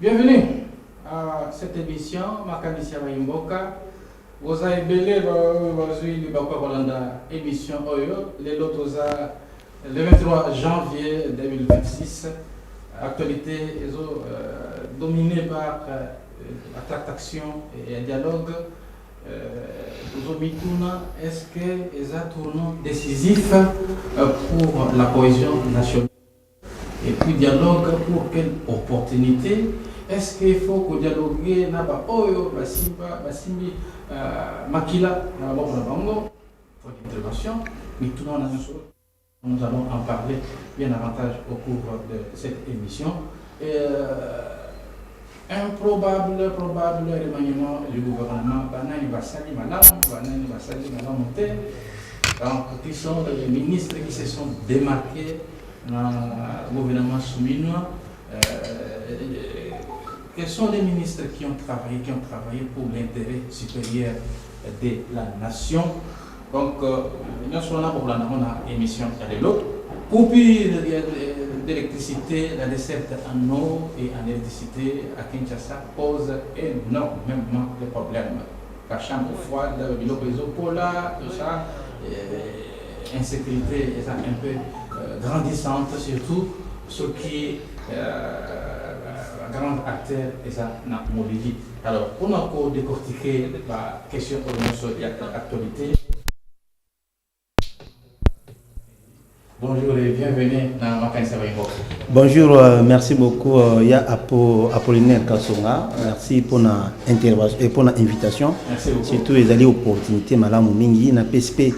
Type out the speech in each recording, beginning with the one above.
Bienvenue à cette émission, Makanisia Maimboka. Vous avez belé, aujourd'hui, émission Oyo, le 23 janvier 2026. Actualité dominée par la tractation et le dialogue. Est-ce que c'est un tournant décisif pour la cohésion nationale? Et puis dialogue pour quelle opportunité? Est-ce qu'il faut que dialoguer naba oyo basimbi makila na bango pour l'intervention? Mais tout le monde nous allons en parler bien davantage au cours de cette émission. Improbable remaniement du gouvernement, banani basali malam monté. Donc, qui sont les ministres qui se sont démarqués dans le gouvernement souminois? Quels sont les ministres qui ont travaillé pour l'intérêt supérieur de la nation? Donc, nous sommes là pour la émission de l'eau. Coupure d'électricité, la desserte en eau et en électricité à Kinshasa pose énormément de problèmes. La chambre froide, le réseau polaire, tout ça, insécurité est un peu grandissante, surtout ce qui est grand acteur et ça n'a mobilisé. Alors, on a encore décortiqué la question de l'actualité. Bonjour et bienvenue dans Makanisia Maimboka. Bonjour, merci beaucoup. Il y a Apollinaire Kassonga. Merci pour l'intervention et pour l'invitation. Merci beaucoup. Surtout les alliés opportunités, Madame Mingi, na PSP.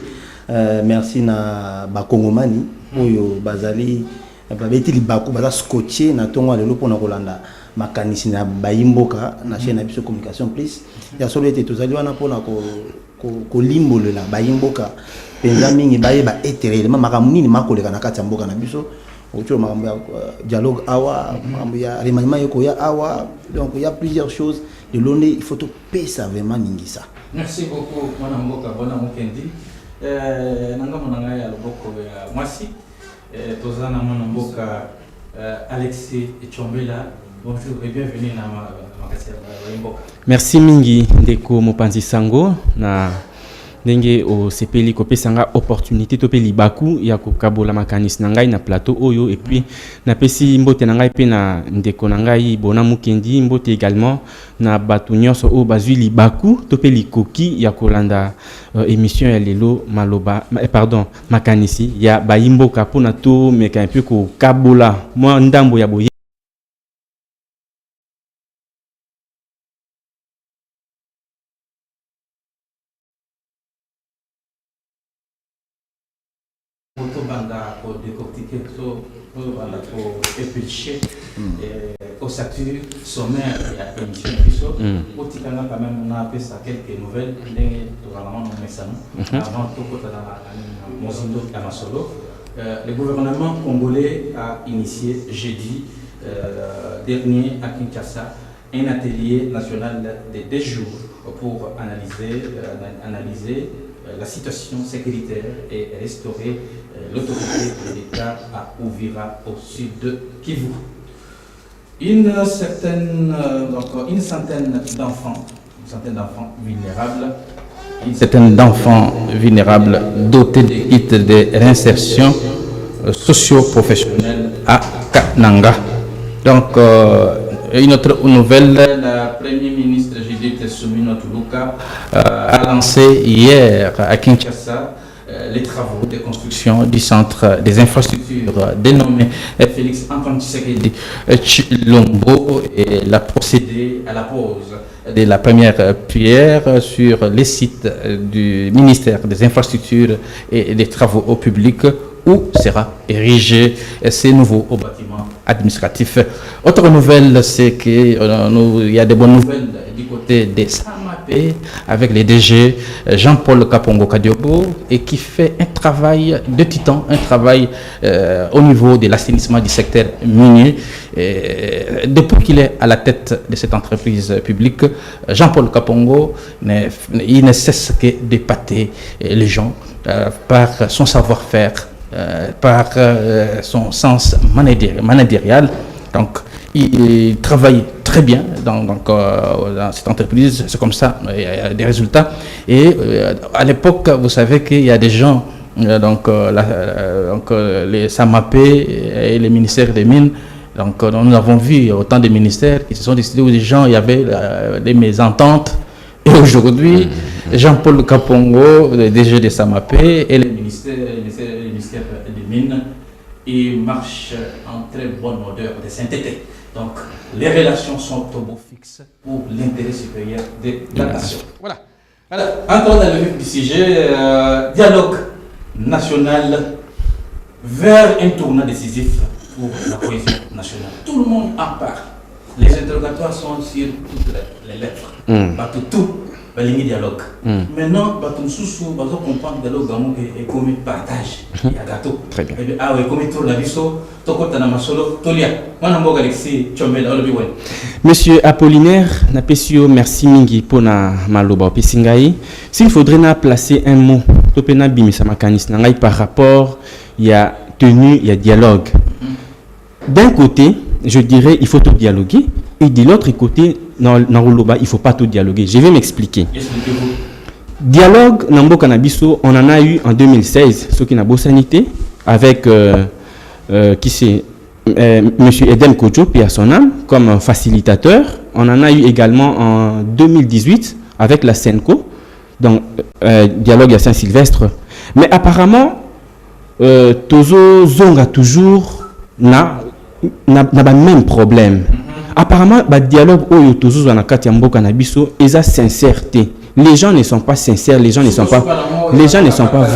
Merci na Bakongomani. Oyo Bazali. Babeti Libaku, Baza scotché, na Tonga le Lopo na Rolanda. Makanisi na Baimboka, na chaîne Abisso Communication Plus. Il y a solo été tous alliés na pour na ko limbo la Baimboka. Penza mingi baye ba étérellement makamuni ni makoleka na kati ya mboka na biso autour makambo ya dialogue awa makambo ya remaniement yoko ya awa. Donc il y a plusieurs choses de l'onné, il faut tout pesa vraiment ningisa. Merci beaucoup mwana mboka bona mukendi nanga monanga ya loboko ya mwasi tozana mwana mboka Alexis Chombela. Bonjour et bienvenue na Makanisia Maimboka. Merci mingi ndeko mopanzi sango na ndenge o sepeli kopesanga opportunité to pe libaku ya kokabola makanisi na ngai na plateau oyo, et puis na pesi mbote na ngai pe na ndeko na ngai bona mukendi mbote également na batu nyonso o bazwi libaku to pe likoki ya kolanda émission ya lelo maloba makanisi ya bayimboka pona to meka un peu ko kabola mo ndambo ya boye. Pour décortiquer tout, pour éplucher au statut sommaire et à l'émission de pour quand même on a appelé ça quelques nouvelles avant tout le gouvernement congolais a initié jeudi dernier à Kinshasa un atelier national de 2 jours pour analyser la situation sécuritaire et restaurer l'autorité de l'État à Ouvira au sud de Kivu. Une centaine d'enfants vulnérables dotés de kits de réinsertion socio-professionnelle à Kananga. Donc, une autre nouvelle, la Premier ministre Judith Suminwa Tuluka a lancé hier à Kinshasa les travaux de construction du centre des infrastructures dénommé Félix Antoine Tshisekedi Tshilombo et l'a procédé à la pose de la première pierre sur les sites du ministère des infrastructures et des travaux publics où sera érigé ces nouveaux bâtiments administratifs. Autre nouvelle, c'est qu'il y a des bonnes nouvelles du côté des SAMAP avec les DG Jean-Paul Kapongo Kadiobo et qui fait un travail de titan, un travail au niveau de l'assainissement du secteur minier. Depuis qu'il est à la tête de cette entreprise publique, Jean-Paul Kapongo il ne cesse que d'épater les gens par son savoir-faire, par son sens managérial. Donc, il travaille très bien dans cette entreprise. C'est comme ça, il y a des résultats. Et à l'époque, vous savez qu'il y a des gens, les SAMAPé et les ministères des Mines. Donc nous avons vu autant de ministères qui se sont décidés où des gens, il y avait des mésententes. Et aujourd'hui, Jean-Paul Kapongo, le DG de SAMAPé et les ministères des Mines, ils marchent en très bonne odeur de sainteté. Donc, les relations sont au beau fixe pour l'intérêt supérieur de la nation. Voilà. Alors, encore dans le vif du sujet, dialogue national vers un tournant décisif pour la cohésion nationale. Tout le monde en parle. Les interrogatoires sont sur toutes les lettres. Tout la ligne dialogue. Maintenant, on comprend que le dialogue est comme partage. Il y a gâteau. Très bien. Ah oui, comme tour la biso, tokota na masolo, tolia. Moi, je Alexis Tchomel, Monsieur Apollinaire, Napesio, merci mingi pour na maloba pesingai. S'il faudrait na placer un mot, topena bimisa makanis nangai par rapport, il y a tenue, il y a dialogue. D'un côté, je dirais il faut tout dialoguer, et de l'autre côté, dans Roloba, il ne faut pas tout dialoguer. Je vais m'expliquer. Expliquez-vous. Dialogue, Nambo Kanabiso, on en a eu en 2016, ce qui n'a pas sanité, avec qui c'est Monsieur Eden Kojo, puis à son âme, comme facilitateur. On en a eu également en 2018 avec la Senco, donc dialogue à Saint-Sylvestre. Mais apparemment, Tozo Zonga toujours n'a pas le même problème. Apparemment, le dialogue au Tozo na kati mboka na biso eza sincérité. Les gens ne sont pas sincères, les gens ne sont pas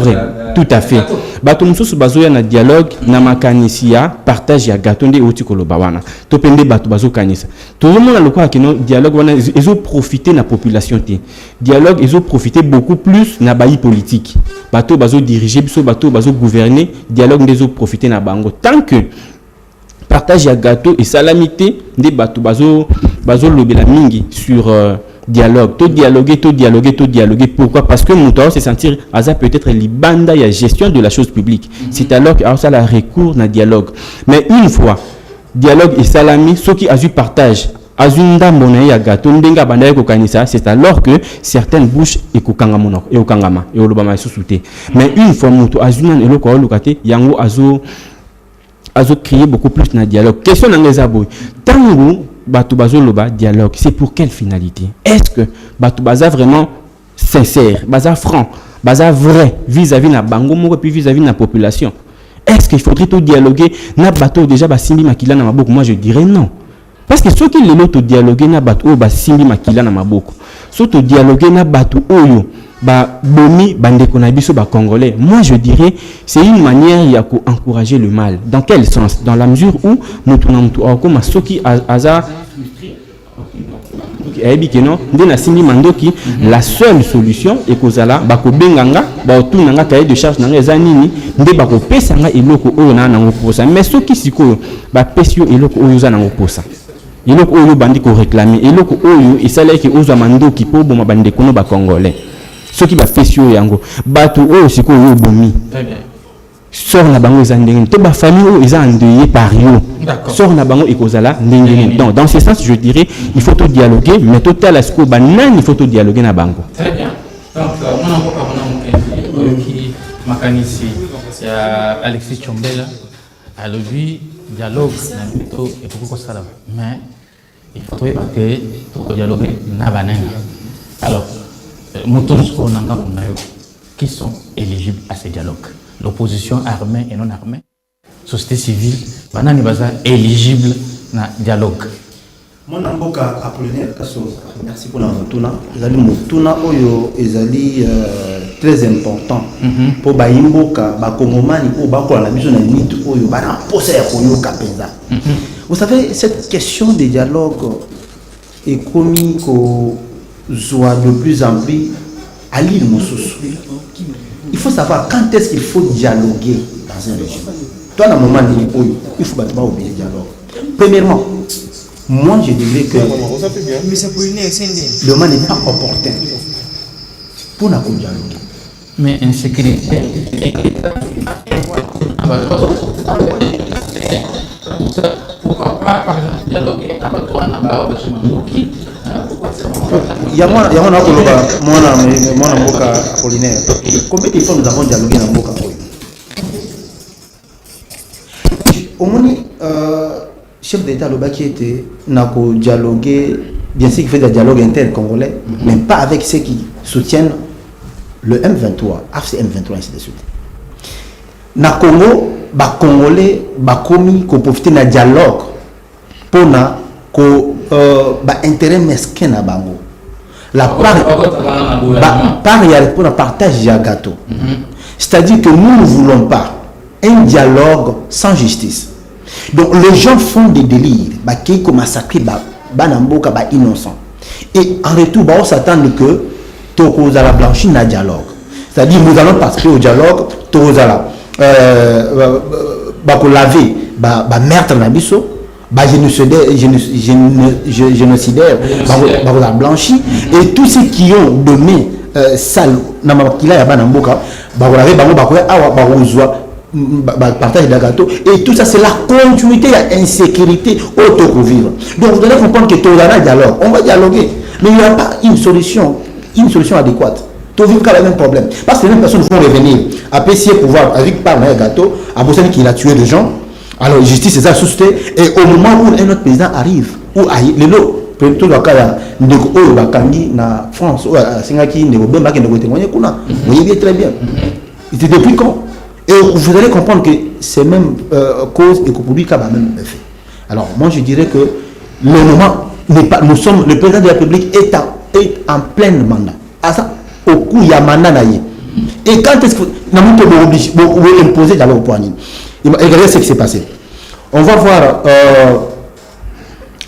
vrais. Tout à fait. Bato mususu bazoya na dialogue na makanisia partage ya gatonde oti koloba wana. Topende bato bazo kanisa. Tout le monde a le quoi que non dialogue wana ils ont profité na population té. Dialogue ils ont profité beaucoup plus na bayi politique. Bato bazo diriger biso bato bazo gouverner, dialogue ils ont profité na bango tant que partage ya gâteau et salamité des bateaux bazo lobela mingi sur dialogue to dialoguer. Pourquoi? Parce que nous devons se sentir asa peut-être libanda ya gestion de la chose publique. C'est alors que ça la recours na dialogue. Mais une fois dialogue et salami ceux qui a eu partage azunda mona ya gâteau ndenga banda ko kanisa, c'est alors que certaines bouches ekokanga monoko e okangama e olobama susute. Mais une fois muto azuna eloko olokate yango azo créer beaucoup plus de dialogue. Question dans boy. Tango batu bazo loba dialogue, c'est pour quelle finalité? Est-ce que batu baza vraiment sincère, baza franc, baza vrai vis-à-vis na bango moko puis vis-à-vis na population? Est-ce qu'il faudrait tout dialoguer na bato déjà ba simbi makila na maboko? Moi je dirais non. Parce que ceux qui le lot dialoguer na bato o ba simbi makila na maboko. Surtout dialoguer na bato oyo ba bomi bandeko na biso ba congolais. Moi je dirais c'est une manière ya ko encourager le mal. Dans quel sens? Dans la mesure où mutu na mutu akoma soki aza non ndena simbi mandoki la seule solution est kozala ba ko benganga ba otunanga cahier de charge nanga eza nini nde ba ko pesa nga eloko oyo na nango posa. Mais soki sikoyo ba pesio eloko oyo za nango posa. Eloko oyo bandi ko réclamer eloko oyo esala ki ozo mandoki po boma bandeko no ba congolais. Ce qui va faire sur yango bato o siko yo bomi sort na bango ezandenge to ba famille o eza endeuillé par yo sort na bango ekozala ndenge. Donc dans ce sens je dirais il faut tout dialoguer mais total à ce que banani il faut tout dialoguer na bango. Très bien. Donc on a beaucoup qui makanisi ya Alexis Tchombela a levé dialogue na plutôt et pourquoi ça là mais il faut que dialoguer na banana. Alors qui sont éligibles à ces dialogues. L'opposition armée et non armée, société civile, banani baza éligible na dialogue. Mon amboka Apollinaire Kasso, merci pour la mutuna. Ezali mutuna oyo ezali très important pour baimboka bakongomani pour bakola na biso na limite oyo bana posa ya koyoka penza. Vous savez cette question de dialogue est commis ko soit de plus en plus à l'île Moussousou. Il faut savoir quand est-ce qu'il faut dialoguer dans un régime. Toi, dans le moment où il faut pas oublier le dialogue. Premièrement, moi je dirais que le moment n'est pas opportun pour nous dialoguer. Mais insécurité. pourquoi pas, par exemple, dialoguer avec toi, il y a moi Mboka Apollinaire. Combien de fois nous avons dialogué dans Mboka? Au moins, chef d'État qui était n'a dialogué, bien sûr qu'il fait des dialogues inter-congolais, mais pas avec ceux qui soutiennent le M23, AFC M23, ainsi de suite. Na Congo, ba Congolais, ba komi ko profiter na dialogue pour na ko ba intérêt mesquin na bango. La part il y a pour un partage de gâteau. C'est-à-dire que nous ne voulons pas un dialogue sans justice. Donc les gens font des délires, bah qui comme massacrer bah namboka bah innocent. Et en retour bah on s'attend que tokoza la blanchie na dialogue. C'est-à-dire nous allons participer au dialogue, tokoza bah qu'on laver bah meurtre na biso, bah génocidaire, bah la blanchie et tous ceux qui ont donné sale na makila ya bah namboka bah on laver bah on bah partage de gâteau et tout ça c'est la continuité de l'insécurité au vivre. Donc vous allez comprendre que tout le dialogue, on va dialoguer, mais il n'y a pas une solution adéquate. Tout vivre quand même un problème. Parce que les mêmes personnes vont revenir à apprécier pouvoir avec par un gâteau, à Bossani qui a tué des gens. Alors justice c'est ça suscité et au moment où un autre président arrive ou les lots tout le cas na France ou à Singaki ne pas témoigner kuna. Vous voyez très bien. C'était depuis quand? Et vous allez comprendre que ces mêmes causes et que pour lui, il a même effet. Alors, moi, je dirais que le moment n'est pas. Nous sommes. Le président de la République est en plein mandat. À ça, au coup, il y a mandat naïe. Et quand est-ce que nous avons obligé de imposer d'aller au poignet? Regardez ce qui s'est passé. On va voir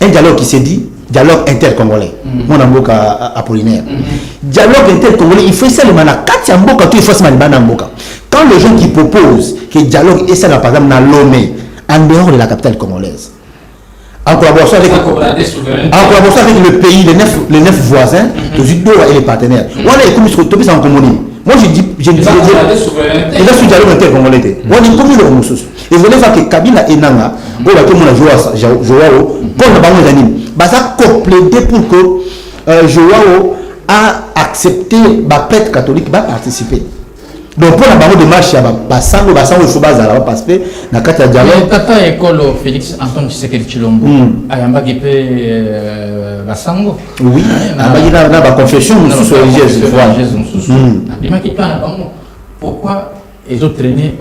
un dialogue qui s'est dit dialogue inter-congolais. Mon amour Apollinaire. Dialogue inter-congolais, il faut seulement la 4 mboka, il faut seulement mboka. Quand les gens qui proposent que le dialogue est ça, par exemple, dans Lomé, en dehors de la capitale congolaise, en collaboration avec le pays, les 9 voisins, et les partenaires. Voilà, comme je suis en communie. Moi, je dis, il y a ce dialogue inter-congolais. On est comme le Moussous. Et vous voulez voir que Kabila et Nanga, on va tout le monde jouer, comme le anime. Ça a plaidé pour que Joao a accepté la prêtre catholique va participer. Donc pour la barre de marche, il faut participer dans le dialogue. Tata école Félix Antoine Tshisekedi Tshilombo, ayamba qui peut basango. Oui, ayamba na confession religieuse. Pourquoi ils ont traîné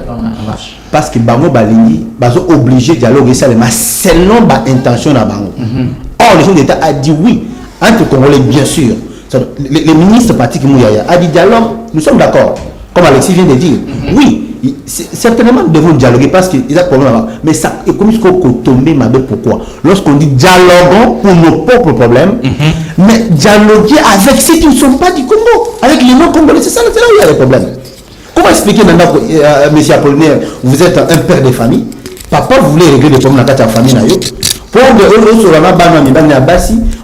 en marche? Parce que bango balingi bazo obligé de dialoguer seulement selon ba intention na bango. Or le chef d'État a dit oui entre Congolais bien sûr. Les ministres partis qui a dit dialogue, nous sommes d'accord. Comme Alexis vient de dire, oui, certainement nous devons dialoguer parce qu'il y a un problème là-bas. Mais ça, et comme il faut tomber ma belle, pourquoi? Lorsqu'on dit dialoguons pour nos propres problèmes, mais dialoguer avec ceux qui ne sont pas du Congo, avec les non-congolais, c'est là où il y a les problèmes. Comment expliquer maintenant, M. Apollinaire, vous êtes un père de famille, papa voulait régler les problèmes dans la famille,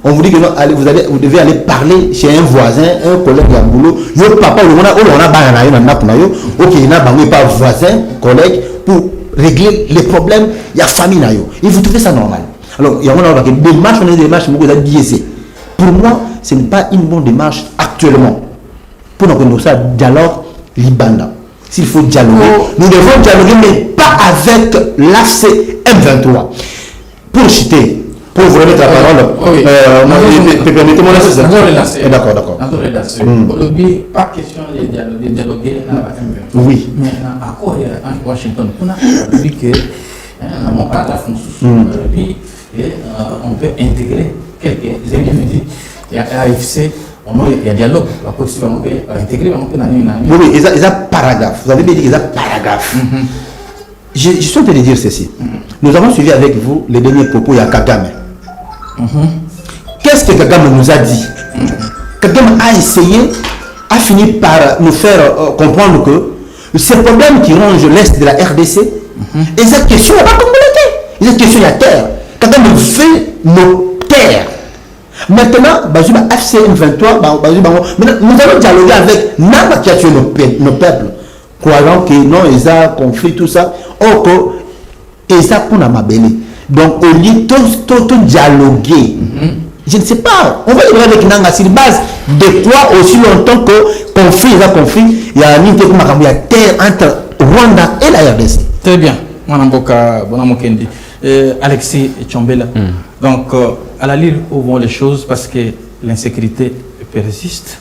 on vous dit que non, vous devez aller parler chez un voisin, un collègue à boulot. Yo papa, on a pas voisin, collègue pour régler les problèmes. Il y a famille là. Et vous trouvez ça normal? Alors il y a des démarches, on a des démarches biaisées. Pour moi, ce n'est pas une bonne démarche actuellement. Pour nous ça dialogue Libanda. S'il faut dialoguer, nous devons dialoguer, mais pas avec l'AFC M23. Pour citer, pour vous remettre la parole, permettez-moi de d'accord. Pas question de dialoguer. Oui. Mais à quoi en Washington, on a dit que mon père a foncé. On peut intégrer quelques individus. Il y a AFC, il y a dialogue. On peut intégrer. Oui, il y a paragraphe. Vous avez dit qu'il y a paragraphe. Je suis en train de dire ceci. Nous avons suivi avec vous les derniers propos de Kagame. Qu'est-ce que Kagame nous a dit? Kagame a essayé, a fini par nous faire comprendre que ces problèmes qui rongent l'Est de la RDC, et cette question n'est pas communauté. Cette question, il y a terre. Kagame veut nos terres. Maintenant, FCM23, nous allons dialoguer avec Nama qui a tué nos peuples. Croyant que non, ils ont conflit, tout ça. Or, ils ont pour la mabélé. Donc, au lieu de dialoguer, je ne sais pas, on va y avec Nanga sur base de quoi aussi longtemps que conflit, il y a une terre entre Rwanda et la RDC. Très bien, Mwanamboka Bonamokendi. Alexis Tchombela. Donc, à la lire où vont les choses parce que l'insécurité persiste.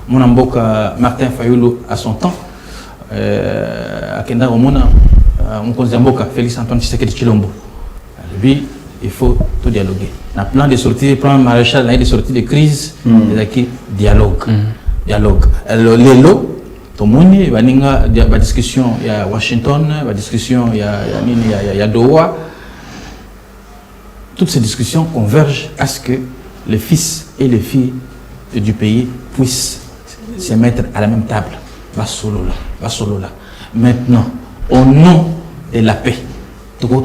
Mwanamboka Martin Fayoulou à son temps. À Kenda Omona, Mkonzamboka Félix Antoine Tshisekedi Tshilombo. Lui, il faut tout dialoguer. Dans le plan de sortie, plan maréchal, de sortie de crise, il y a dialogue. Dialogue. Alors, les lots, tout le monde, il y a des discussions, il y a Washington, il y a des discussions, il y a Doha. Toutes ces discussions convergent à ce que les fils et les filles du pays puissent se mettre à la même table. Basolola. Maintenant, au nom de la paix, tout le monde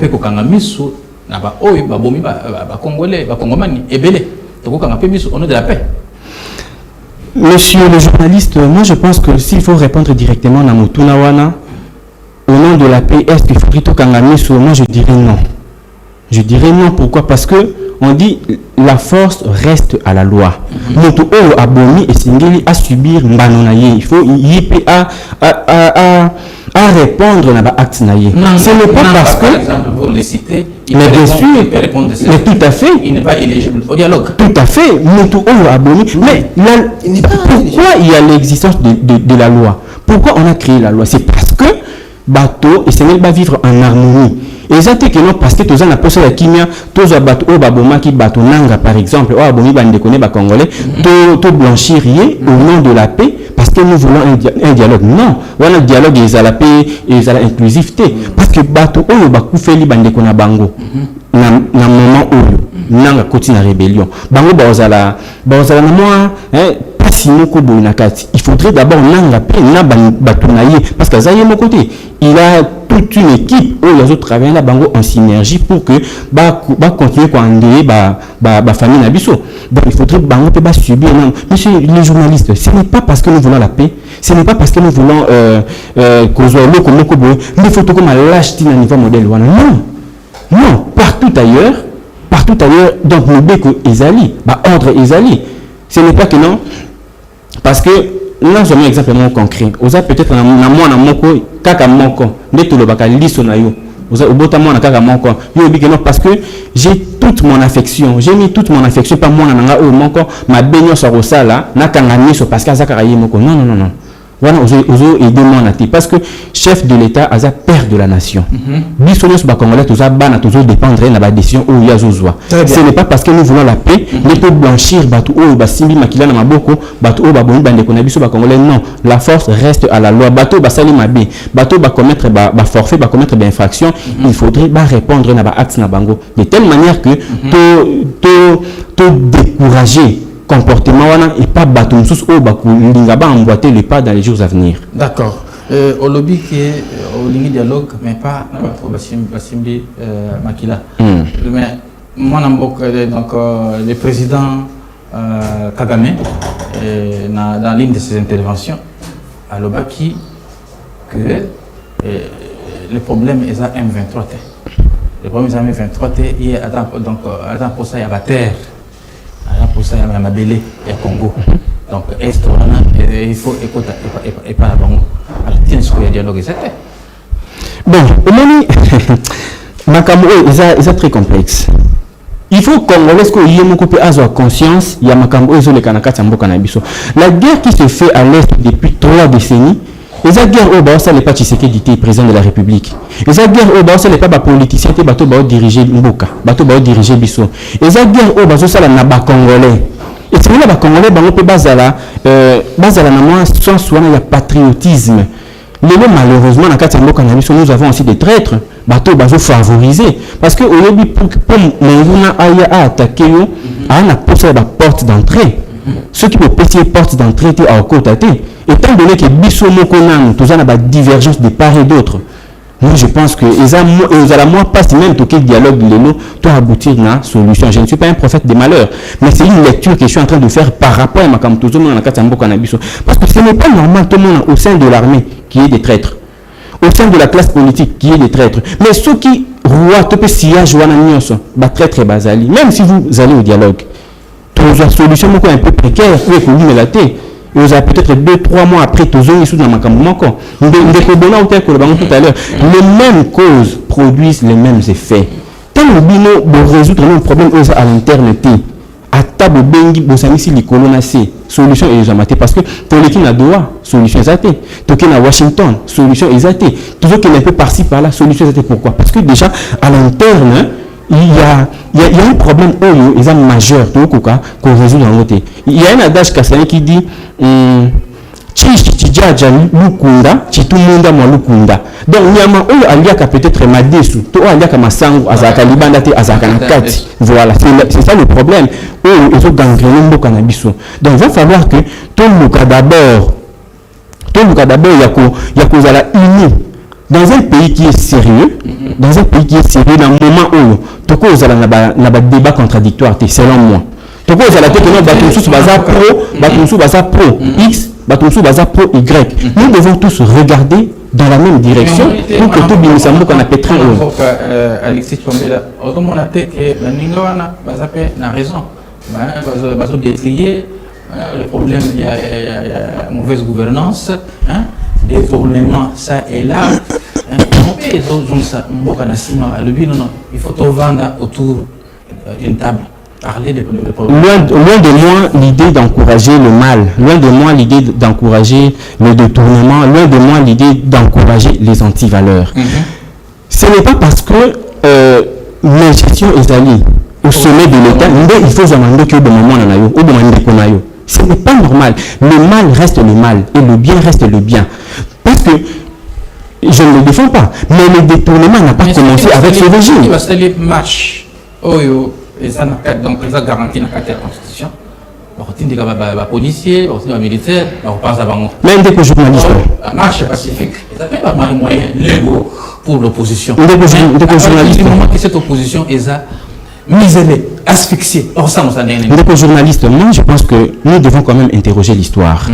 Congolais, Congomani, Ebele, au nom de la paix. Monsieur le journaliste, moi je pense que s'il faut répondre directement à Mutunawana, au nom de la paix, est-ce qu'il faudrait tout Kangamiso? Moi je dirais non. Je dirais non, pourquoi? Parce que on dit la force reste à la loi. Moto o abomi et singeli à subir mbanonaye. Il faut y à répondre à l'acte naye. Ce n'est pas parce que mais bien sûr, mais tout à fait, il n'est pas éligible au dialogue. Tout à fait, moto o abomi. Mais pourquoi il y a l'existence de la loi? Pourquoi on a créé la loi? C'est parce que bateau et Sénégal va vivre en harmonie. Et ça que non parce que tous en a posé la kimia, tous a bateau au baboma qui bateau nanga par exemple, ou abomi bande connaît ba congolais, tout blanchir au nom de la paix parce que nous voulons un dialogue. Non, on a un dialogue et à la paix et à l'inclusivité parce que bateau au ba koufeli bande kona bango. Na moment où nanga continue la rébellion. Bango bazala na moi il faudrait d'abord nanga paix na batunaye parce que ça y est mon côté. Il a toute une équipe où les autres travaillent là bango en synergie pour que ba continuer à endeyer ba famille nabiso. Donc il faudrait bango peut pas subir. Non, monsieur les journalistes, ce n'est pas parce que nous voulons la paix, ce n'est pas parce que nous voulons causer le comme mais faut comme lâcheté à niveau modèle non, partout ailleurs donc nous béco Ezali, ordre Ezali. Ce n'est pas que non parce que là je mets un exemple concret. Oza peut-être na moi na moko kaka moko ndeto lo baka liso na yo. Oza obota moi na kaka moko. Yo bi que non parce que j'ai toute mon affection. J'ai mis toute mon affection pas moi na nga o moko ma benyo so rosala na kanga miso parce que azaka yi moko. Non. Voilà, ozo aider moi nati parce que chef de l'État aza père de la nation. Bisonyos ba congolais toza bana tozo dépendre na ba décision o yazozwa. Ce n'est pas parce que nous voulons la paix, ne peut blanchir batu o ba simbi makila na maboko, batu o ba boni bande kona biso ba congolais non, la force reste à la loi. Batu ba sali mabe, batu ba commettre ba forfait, ba commettre ba infraction, il faudrait ba répondre na ba acte na bango de telle manière que to décourager comportement et pas bateau sous au bakou l'ingaba emboîter le pas dans les jours à venir. D'accord. Au lobby qui est au ligne dialogue mais pas Basimbi Makila. Mais moi donc le président Kagame dans l'une de ses interventions à l'Obaki que le problème est à M23. Le problème est à M23 et attends pour ça il y a la terre. Pour ça, il y a Mabélé et Congo. Donc, il faut écouter et pas la banque. Alors, tiens, ce qu'il y a dialogue, c'était. Bon, Makambo, c'est très complexe. Il faut qu'on laisse qu'il y ait beaucoup de conscience. Il y a Makambo et les Kanakats Ambo Kanabiso. La guerre qui se fait à l'Est depuis 3 décennies, et la guerre au Baossa n'est pas Tshisekedi qui est président de la République. Et la guerre au Baossa n'est pas les politiciens qui ont dirigé Mboka, qui ont dirigé Bisso. Et la guerre au Baossa n'est pas Congolais. Et c'est là que les Congolais ont basala il y a patriotisme. Malheureusement, dans le Mboka nous avons aussi des traîtres. Bateau bazo favorisé parce que au début pour les a attaqué on a posé la porte d'entrée. Ceux qui peuvent péter porte d'entrée à côté étant donné que biso moko nanu tous on a des divergences de part et d'autre. Moi je pense que ils moi passe même tout quel dialogue de l'élo pour aboutir à une solution. Je ne suis pas un prophète des malheurs, mais c'est une lecture que je suis en train de faire par rapport à ma campus parce que ce n'est pas normal tout le monde au sein de l'armée qui est des traîtres. au sein de la classe politique qui est des traîtres. Mais ceux qui roi topé sillage wana nyonso ba traître bazali, même si vous allez au dialogue, la solution un peu précaire, oui, qu'on dit mais la thé. Et vous avez peut-être 2-3 mois après, tous les sous dans ma campagne. Tout à l'heure, les mêmes causes produisent les mêmes effets. Tant le bino de résoudre un problème à l'interne, à table bengi, vous savez si les colonnes solution est jamais parce que pour les qui n'a droit, solution est athée. Tout qui à Washington, solution est athée. Toujours qu'il est un peu par-ci par-là, solution est athée. Pourquoi? Parce que déjà à l'interne, il y a un problème majeur qu'on résout dans l'autre. Il y a un adage qui dit donc peut-être voilà, c'est ça le problème. Donc il va falloir que tout le cas d'abord il y a la uni. Dans un pays qui est sérieux, dans le moment où tout le monde a un débat contradictoire, selon moi. Tout le monde a pro X, pro Y. Nous devons tous regarder dans la même direction pour que tout le monde qu'on a pétrin. Alexis Tchombela, autrement on a dit que Ningawana a raison. Le problème, il y a mauvaise gouvernance. Détournement, ça et là. Il faut tout vendre autour d'une table. Parler de loin de moi l'idée d'encourager le mal, loin de moi l'idée d'encourager le détournement, loin de moi l'idée d'encourager les antivaleurs. Ce n'est pas parce que la gestion est allée au sommet de l'État, il faut demander que de moment on a eu. Ce n'est pas normal. Le mal reste le mal et le bien reste le bien. Parce que je ne le défends pas, mais le détournement n'a pas commencé avec ce régime. Il va se faire match. Et ça donc ça garantit la constitution. Les policiers, les militaires, on passe avant. Même des journalistes. La marche pacifique. Ils n'ont pas mal de moyens légaux pour l'opposition. Des journalistes. Du moment que cette opposition est misérée, asphyxiée. Or ça, on s'en est. Des journalistes, moi je pense que nous devons quand même interroger l'histoire.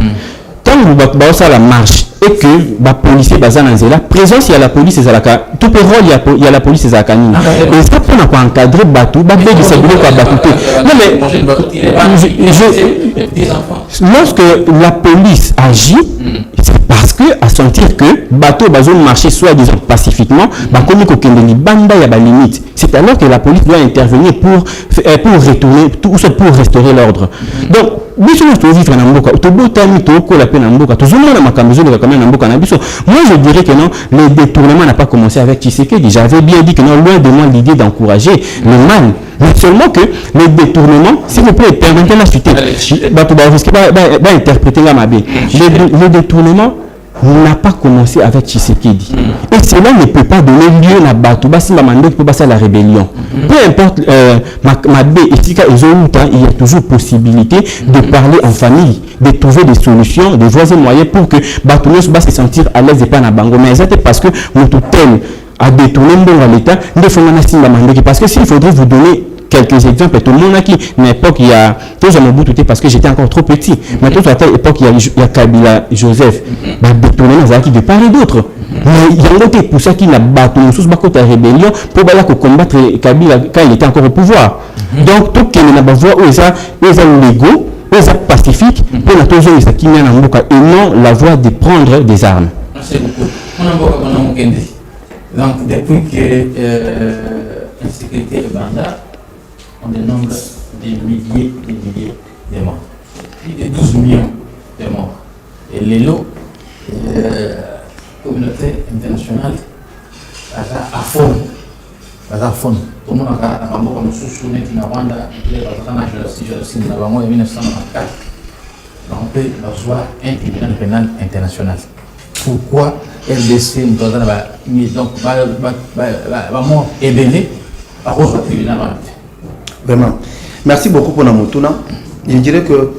Quand vous avez la marche et que les policiers sont là, présence, il y a la police, il y a tout le rôle, il y a la police, il y a la canine. Et ça, pour nous encadrer, bateau, non mais, lorsque la police agit, c'est parce que, à sentir que bateau, bazone marcher soi-disant pacifiquement, comme il banda, il y a des limites. C'est alors que la police doit intervenir pour retourner, pour restaurer l'ordre. Donc, moi je dirais que non, le détournement n'a pas commencé avec Tshisekedi. J'avais bien dit que non, loin de moi l'idée d'encourager le mal. Mais seulement que le détournement, s'il vous plaît, permettez la suite. Le détournement n'a pas commencé avec Tshisekedi. Et cela ne peut pas donner lieu à Batouba si Mamando peut passer à la rébellion. Peu importe, il y a toujours possibilité de parler en famille, de trouver des solutions, des voies et moyens pour que Batouba se sentir à l'aise et pas na bango. Mais c'est parce que nous tout tel a détourné l'État, parce que s'il faudrait vous donner quelques exemples, tout le monde a qui, à l'époque, il y a, parce que j'étais encore trop petit, mais à l'époque, il y a Kabila Joseph, détourné de part et d'autre. Mais il y a un pour ça qu'il a battu la rébellion pour combattre Kabila quand il était encore au pouvoir. Donc, tout le monde a voix où ils sont légaux, où ils sont pacifiques, pour la toujours et non la voie de prendre des armes. Merci beaucoup. Donc, depuis que l'insécurité est banda, on dénombre des milliers de morts. Plus de 12 millions de morts. Et les lots, communauté internationale, à fond. Tout le monde a un peu soutenu qui n'a pas de 1994. On peut avoir un tribunal pénal international. Pourquoi RDC nous donne donc vraiment aider à cause du tribunal? Vraiment. Merci beaucoup pour la motuna. Je dirais que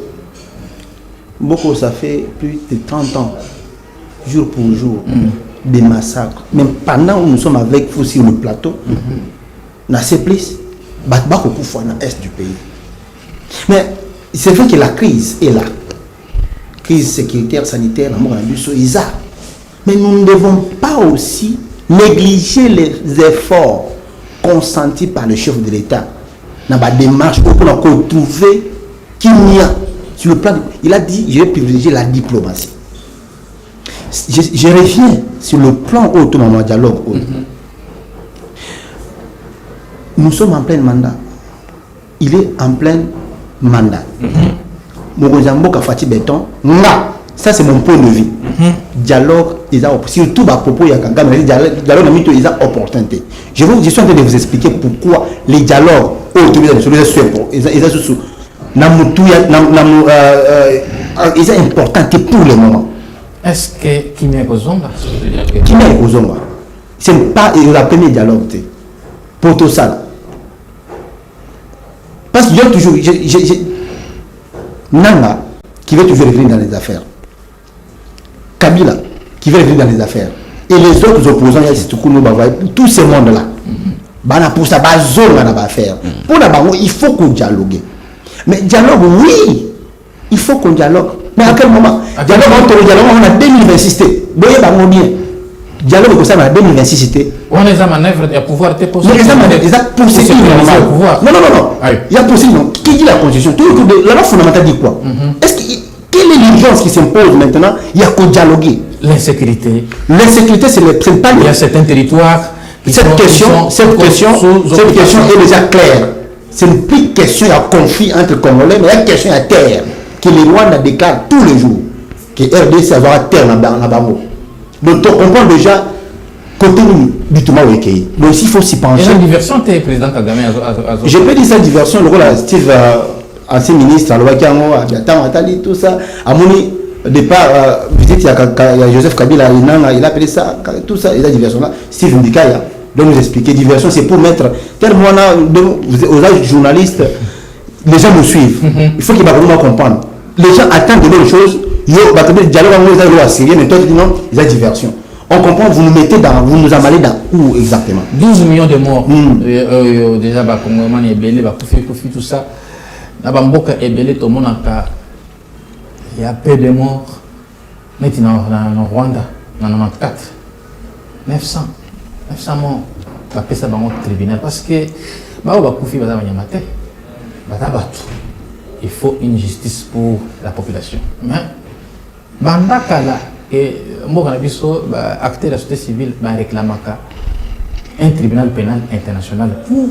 beaucoup, ça fait plus de 30 ans, jour pour jour, des massacres. Même pendant que nous sommes avec vous sur le plateau, dans ces places, dans l'est du pays. Mais c'est vrai que la crise est là. Crise sécuritaire, sanitaire, Mais nous ne devons pas aussi négliger les efforts consentis par le chef de l'État dans la démarche pour trouver qu'il y a sur le plan. Il a dit, je vais privilégier la diplomatie. Je reviens sur le plan autonome dialogue. Nous sommes en plein mandat. Il est en plein mandat. Mokozambo Fati Béton, ça c'est mon point de vue. Dialogue, surtout à propos de dialogue, ils ont opportunité. Je suis en train de vous expliquer pourquoi les dialogues ils sont importants pour le moment. Est-ce que Kimia Kozonga ce n'est pas le premier dialogue pour tout ça. Parce qu'il y a toujours Nanga qui veut toujours revenir dans les affaires. Kabila qui veut revenir dans les affaires. Et les autres opposants, tout ce monde-là. Pour ça, il faut qu'on dialogue. Mais dialogue, oui, il faut qu'on dialogue. Mais à quel moment? Dialogue, on a 2026. Dialogue comme ça, on a 2026. On a des manœuvres de pouvoir te poser. Non, il y a possible. Qui dit la constitution? La loi fondamentale dit quoi? Quelle est l'urgence qui s'impose maintenant? Il y a qu'au dialoguer. L'insécurité. L'insécurité, c'est pas. Il y a certains territoires. Cette question est déjà claire. Ce n'est plus question de conflit entre Congolais, mais il y a une question à terre que les Rwandais déclarent tous les jours que RDC a à terre dans la Bango. Donc on comprend déjà côté du tout mal. Donc il faut s'y pencher. Et la diversion, tu es président Kagame. Je peux dire ça diversion, le rôle de Steve, ancien ministre, Atali, tout ça. À mon départ, visite, il y a Joseph Kabila, il a appelé ça, tout ça, et la diversion là, Steve Ndikaya. Donc nous expliquer, diversion c'est pour mettre, tellement aux journalistes, les gens nous suivent. Il faut qu'ils va comprendre. Les gens attendent de bonnes choses. Mais toi tu dis non, il y a diversion. On comprend, vous nous mettez dans, vous nous amalez dans où exactement? 12 millions de morts. Déjà, Congolais est belé, tout ça. Nabamboka est belé, tout le monde il y a peu de morts. Maintenant, dans Rwanda, dans 94, 900 morts. On va ça dans le tribunal parce que il faut une justice pour la population. Mais Bandakala et acteur de la société civile réclament un tribunal pénal international pour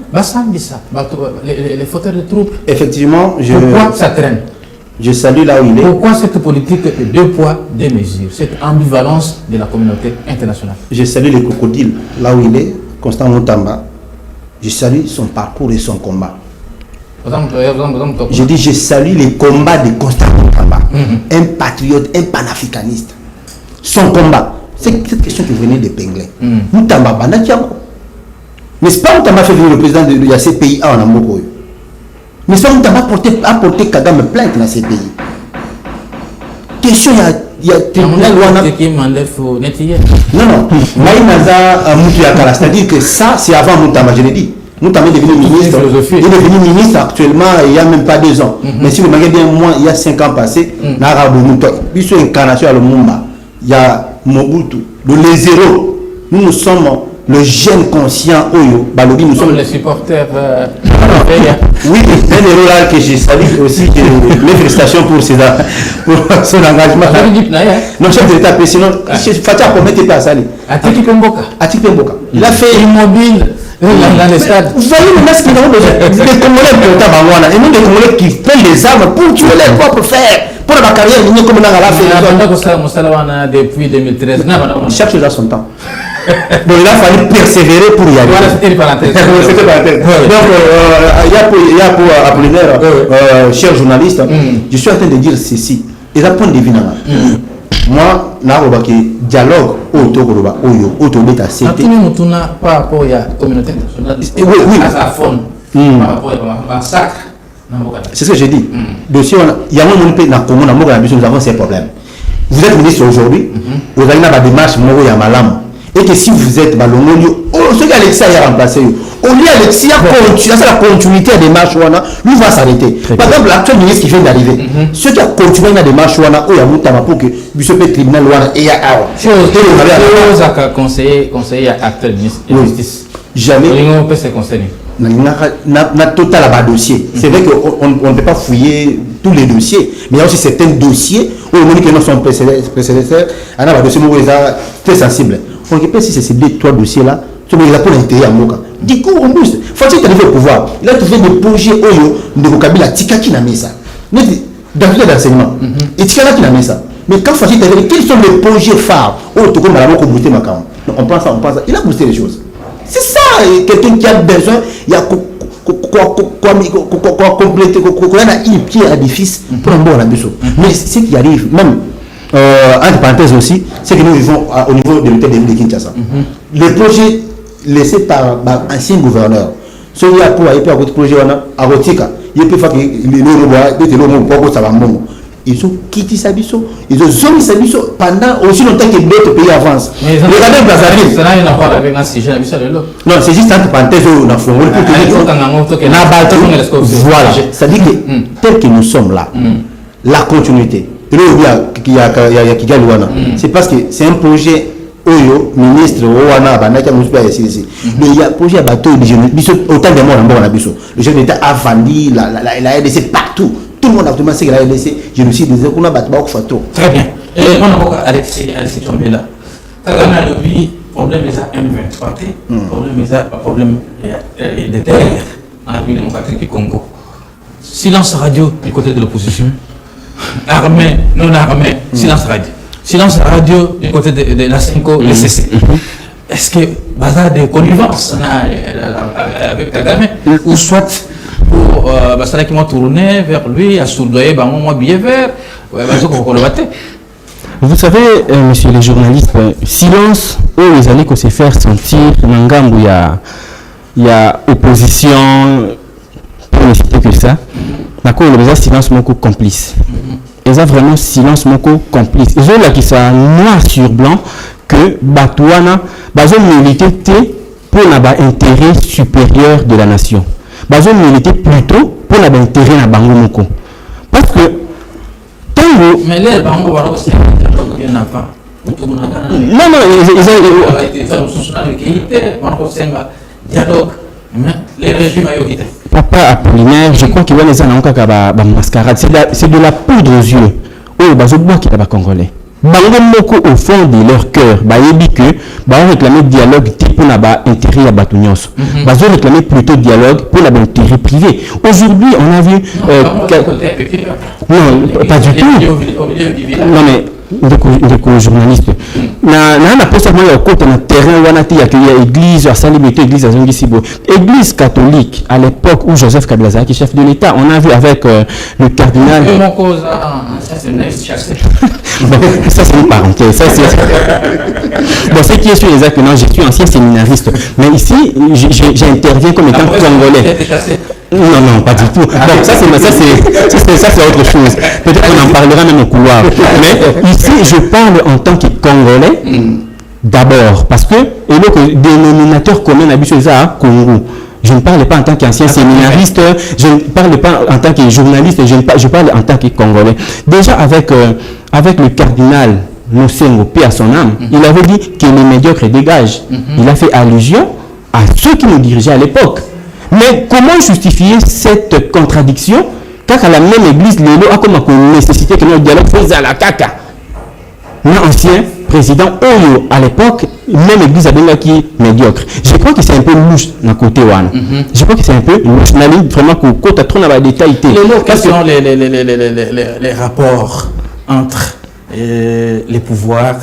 les fauteurs de troubles. Effectivement, pourquoi ça traîne? Je salue là où il est. Pourquoi cette politique de 2 poids, 2 mesures, cette ambivalence de la communauté internationale? Je salue les crocodiles là où il est, Constant Moutamba. Je salue son parcours et son combat. Je dis, je salue les combats de Constant Moutamba. Un patriote, un panafricaniste. Son combat. C'est cette question que vous venez d'épingler. Moutamba, n'est-ce pas Moutamba fait venir le président de la CPIA en Amoko? N'est-ce pas Moutamba a porté Kagame plainte dans ces pays? Question, il y a tribunal non, c'est-à-dire que ça, c'est avant Moutamba, je l'ai dit. Moutamba est devenu ministre. Il est devenu ministre actuellement, il n'y a même pas 2 ans. Mais si vous regardez bien, moi, il y a 5 ans passés, il y a une incarnation à Lumumba. Il y a Mobutu, les zéros. Nous sommes le jeune conscient Oyo, Balobi, nous sommes les supporters. Oui, un héros là que j'ai salué aussi, mes félicitations pour son engagement. Non, chef de l'État, sinon, Fatia promettait pas à saluer. Atiki Pemboka. Il a fait immobile dans les stades. Vous voyez maintenant ce qu'ils ont besoin. Les Congolais et nous les Congolais qui prennent les armes pour tuer leurs propres frères. Pour la carrière, comme on a fait. Depuis 2013. Chaque chose a son temps. Donc il a fallu persévérer pour y arriver. Voilà, c'était une parenthèse. Donc il y a pour Apollinaire, cher journaliste, je suis en train de dire ceci. Ils apprennent des vies. Moi, là, on va que dialogue autour de la CT. Par rapport à la communauté internationale. Oui. À fond. Par rapport à massacre. C'est ce que j'ai dit. Dossier, il y a un monde dans le Congo, nous avons ces problèmes. Vous êtes ministre aujourd'hui, vous avez une démarche, il y a malam. et que si vous êtes Balongolio, ce qu'Alexia a remplacé, au lieu d'Alexia la continuité à des marches, lui va s'arrêter. Par exemple, l'actuel ministre qui vient d'arriver, ceux qui ont continué à des marches, il y a Moutama pour que le tribunal et il y a conseiller acteur ministre de justice. Jamais. On peut se conseiller. Na total à dossier. C'est vrai qu'on ne peut pas fouiller tous les dossiers, mais il y a aussi certains dossiers où on dit que nous sommes précédentaires, on a un dossier très sensible. On peut si c'est ces 2-3 dossiers-là, tu me pour l'intérêt à Moka. Du coup, on booste. Faut-il arriver au pouvoir? Il a trouvé des projets Oyo, de Kabila, Tika qui n'a mis ça. Dans tous les enseignements. Et Tika qui n'a mis ça. Mais quand faut-il arriver, quels sont les projets phares? Oh, tu connais la booster ma cam. On pense ça. Il a boosté les choses. C'est ça, quelqu'un qui a besoin, il y a compléter, qu'on a un pied à l'édifice pour un bon ambition. Mais ce qui arrive, même, entre parenthèses aussi, c'est que nous vivons au niveau de l'hôtel de Kinshasa. Les projets laissés par l'ancien gouverneur, ceux qui ont pour aller à votre projet, à Rotika, il peut faire que ils ont quitté Sabiso, ils ont zoné Sabiso pendant aussi longtemps que d'autres pays avancent. Regardez Brazzaville. Ça n'a rien à voir avec un sujet. Non, c'est juste entre parenthèses où on a fait. Voilà, ça dit que tel que nous sommes là, la continuité, c'est parce que c'est un projet Oyo, ministre, Owana, Banaka, il y a un projet à bateau, autant de morts en bon abisso. Le chef d'État a vendu la RDC partout. Tout le monde a demandé que la RDC, génocide, des économies, battement, photo. Très bien. Et on a encore Alexis tombé là. On a le problème des M23, problème des terres en République démocratique du Congo. Silence radio du côté de l'opposition. Armée, non armée, silence radio. Silence radio du côté de la CENCO, le CC. Est-ce que bazar de connivence avec Kagame ou soit pour Basala qui m'a tourné vers lui, à soudoyer, moi billet vert, vous savez, monsieur les journalistes, silence, où les allez qu'on se faire sentir, Nangambo, il y a opposition, pour ne citer que ça, d'accord, le besoin silence mon complice. Ils ont vraiment silence mon complice. Ils ont là qui sont noir sur blanc que Batouana, ils ont milité pour l'intérêt supérieur de la nation. Ils ont milité plutôt pour l'intérêt de Bango Moko. Parce que tant mais les Bango il n'y en a pas. Non, les régimes Papa Apollinaire, je crois qu'il y a les années mascarade. C'est de la poudre aux yeux. Oh, bah, je vois qu'il y a Congolais. Bango Moko au fond de leur cœur, bah, il dit que, bah, on réclame dialogue pour l'intérêt à Batounyos. Bah, on réclame plutôt dialogue pour l'intérêt privé. Aujourd'hui, on a vu. Non, pas du tout. Non, mais. Des journalistes. Na pas seulement le côté na terrain où on a église, à Salimité, église à Zongisibo. Église catholique à l'époque où Joseph Kabila qui chef de l'État, on a vu avec le cardinal. Ça c'est une parenthèse. Ça c'est. Bon, ce qui est sûr exactement, je suis ancien séminariste, mais ici j'interviens comme étant congolais. Non, pas du tout. Bon, ça c'est autre chose. Peut-être qu'on en parlera même au couloir. Mais ici, je parle en tant que Congolais, d'abord, parce que le dénominateur commun à Bissau-Za, Congo. Je ne parle pas en tant qu'ancien séminariste, je ne parle pas en tant que journaliste, je parle en tant que Congolais. Déjà avec le cardinal Nosengo, paix à son âme, il avait dit que les médiocres dégagent. Il a fait allusion à ceux qui nous dirigeaient à l'époque. Mais comment justifier cette contradiction quand à la même église, Lélo a comme nécessité que notre dialogue fasse à la caca. L'ancien président Oyo, à l'époque, même église a qui est médiocre. Je crois que c'est un peu louche dans le côté one. Je crois que c'est un peu louche. Vraiment, qu'on a trop dans la détail. Quels sont les rapports entre les pouvoirs,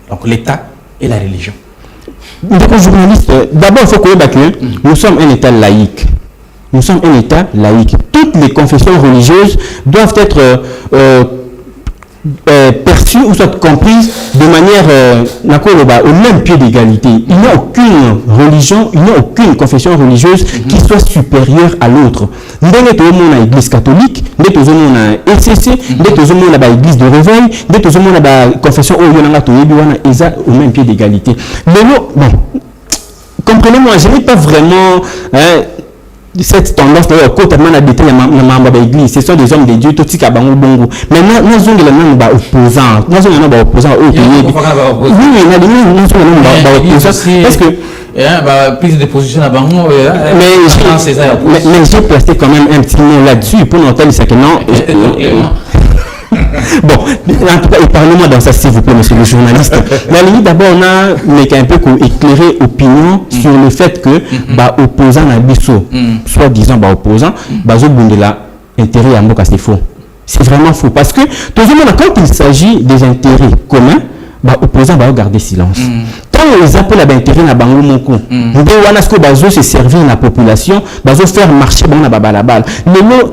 donc l'État et la religion? Donc, journaliste, d'abord, il faut qu'on ait que nous sommes un État laïque. Nous sommes un État laïque. Toutes les confessions religieuses doivent être perçue ou soit comprise de manière au même pied d'égalité. Il n'y a aucune religion, il n'y a aucune confession religieuse qui soit supérieure à l'autre. Nous avons l'église catholique, nous avons ECC, nous avons l'église de réveil, nous avons la confession au même pied d'égalité. Mais bon, comprenez-moi, je n'ai pas vraiment cette tendance de côté habiter dans l'église. Ce sont des hommes de Dieu, tout ce qui a bongo. Mais nous avons des opposants. Nous avons des opposants au pays. Oui, nous avons des opposants. Parce que prise de position à Bango. Mais j'ai placé quand même un petit mot là-dessus pour noter que non. Bon, en tout cas, parlez-moi dans ça, s'il vous plaît, monsieur le journaliste. La limite, d'abord, on a un peu éclairé opinion sur le fait que opposant à Bissot, soi-disant opposant, intérêt à Mboka, c'est faux. C'est vraiment faux. Parce que, tout le monde, quand il s'agit des intérêts communs, opposant va garder silence. Quand les appels à l'intérêt na bango moko, nous se servir la population, faire marcher bon na babalabal. Le mot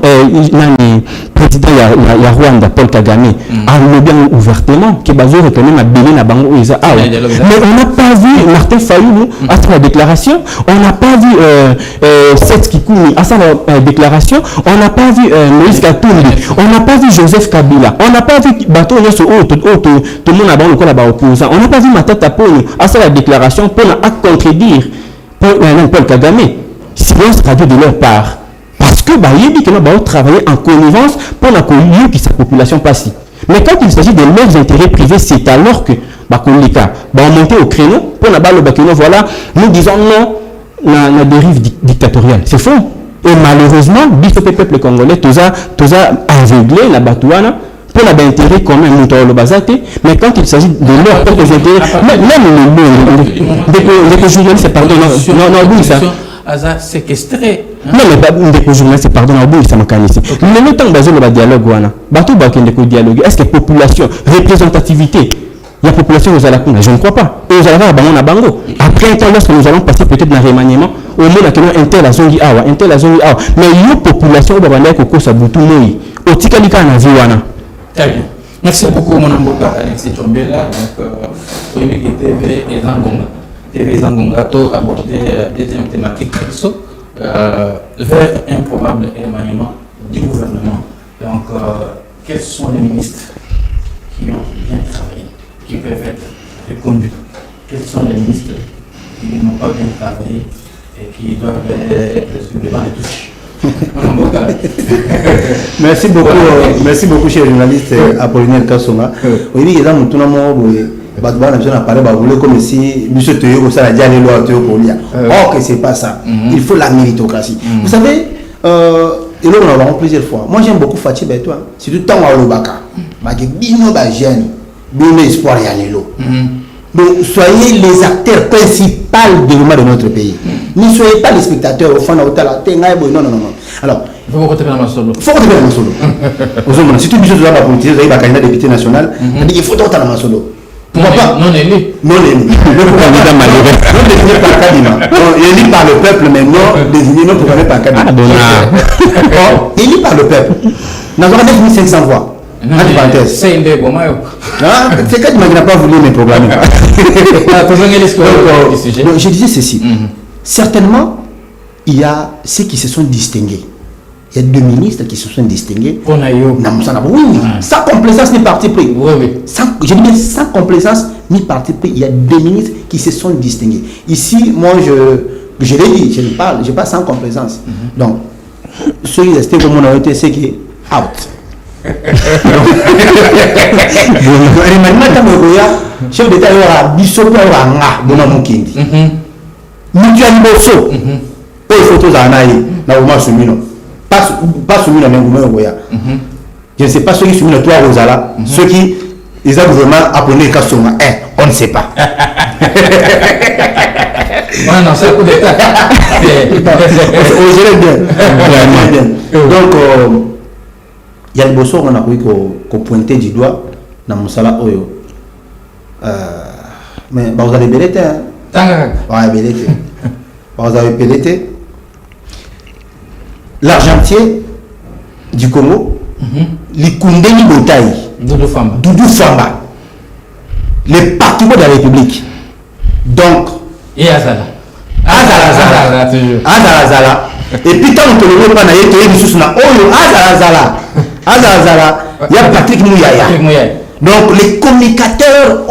président ya Rwanda Paul Kagame a bien ouvertement que bazo réclamer ma belé na bango isa. Mais on n'a pas vu Martin Fayulu à sa déclaration, on n'a pas vu Seth Kikuni à sa déclaration, on n'a pas vu Moïse Katumbi, on n'a pas vu Joseph Kabila, on n'a pas vu bateau tout le monde a bon le opposant. On n'a pas vu Matata Pony à sa déclaration pour contredire Paul Kagame. Silence radio de leur part. Parce que il dit que nous allons travailler en connivence pour que sa population passe. Mais quand il s'agit de leurs intérêts privés, c'est alors que on monte au créneau pour voilà, nous disons non la dérive dictatoriale. C'est faux. Et malheureusement, le peuple congolais, tout ça aveuglé la batouana pour l'intérêt commun, mais quand il s'agit de leurs propres intérêts, même les journalistes, pardon, non, ça. Séquestré. Non, mais les journalistes, pardon, ça m'a calé ici. Mais le temps que le dialogue, dialogue, est-ce que population, représentativité, il y a population aux Alakuna, je ne crois pas. Et aux Alakuna, à Bango. Après un temps, lorsque nous allons passer peut-être dans le remaniement, au moins, un tel a zongi awa, un tel a zongi awa. Mais il y a une population où il y a Koko Sabutu Moui. Au Tikalika, na Viwana. Très bien. Merci beaucoup, mon amboka Alexis Chombela. Donc, TV et Zangonga. TV Zangonga a abordé des thématiques vers un probable éloignement du gouvernement. Donc, quels sont les ministres qui ont bien travaillé, qui peuvent être reconduits? Quels sont les ministres qui n'ont pas bien travaillé et qui doivent être sur le banc de touche? Merci beaucoup, cher journaliste Apollinaire Kassonga. Oui, il y a comme si or que c'est pas ça. Il faut la méritocratie. Vous savez, et là on en a plusieurs fois. Moi j'aime beaucoup Fatih Beto. C'est tout le temps à l'Obaka. Espoir donc soyez les acteurs principaux de notre pays. Ne soyez pas les spectateurs au fond de la non. Alors, il faut que vous dans ma solo. Il faut que vous solo. Si tu dis que tu vas politique, vous avez un candidat député national, il faut que tu ma solo. Pourquoi pas? Non élu. Non élu. Le candidat malheureux. Non désigné par Kadima. Élu par le peuple, mais non désigné non programmé par Kadima. Élu par le peuple. Nous avons 9500 voix. C'est une c'est quand il n'a pas voulu me programmer. Donc, je disais ceci. Certainement, il y a ceux qui se sont distingués. Il y a 2 ministres qui se sont distingués. Oui, sans complaisance ni parti pris. Je dis bien sans complaisance ni parti pris. Il y a 2 ministres qui se sont distingués. Ici, moi, je l'ai dit, je parle sans complaisance. Donc, ceux qui restent comme on a été, c'est qui est out. Chef d'État aura bisopo nga bona mukindi mutu aliboso po photo za nayi na uma sumino pas sumino mais nguma ngoya je ne sais pas ceux qui sumino toi rozala ceux qui ils ont vraiment appelé Kassonga on ne sait pas non c'est coup d'État donc il y a le bosso on a pointé du doigt dans mon sala oyo mais vous allez belleter ouais belleter vous avez belleté l'argentier du Congo les Koundé ni Botaï Doudou Famba. Doudou Famba. Les participants de la République. Donc, Et Azala. Azala. Azala. Et puis, quand on te le voit, il y a Azala. Il y a Patrick Mouyaya. Donc, les communicateurs,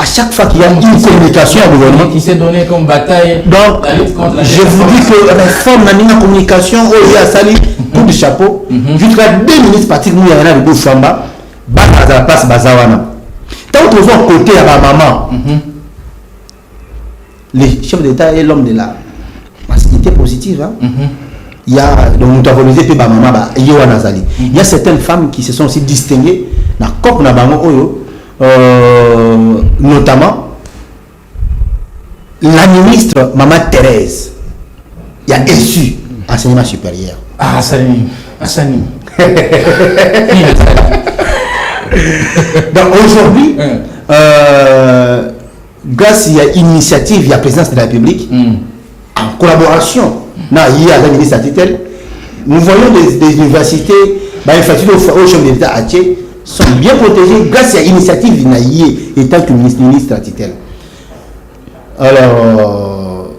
à chaque fois qu'il y a une communication au gouvernement qui s'est donné comme bataille. Donc, je vous dis que la réforme de la communication, il y a sali coup de chapeau. Jusqu'à 2 ministres, Patrick Mouyaya de Boufamba, Bazala passe Bazawana. Tant que vous êtes côté à ma maman, le chef d'État est l'homme de la masculinité positive. Hein? Il y a, donc nous avons valorisé ma maman, il y a certaines femmes qui se sont aussi distinguées dans le corps notamment la ministre Maman Thérèse. Il y a SU, enseignement supérieur. Ah, Assani. Donc aujourd'hui, grâce à l'initiative, il y a la présidence de la République, en collaboration, il y a la ministre Atitel, nous voyons des universités, les facultés au chef de l'État sont bien protégées grâce à l'initiative de l'IE étant que ministre Atitel. Alors,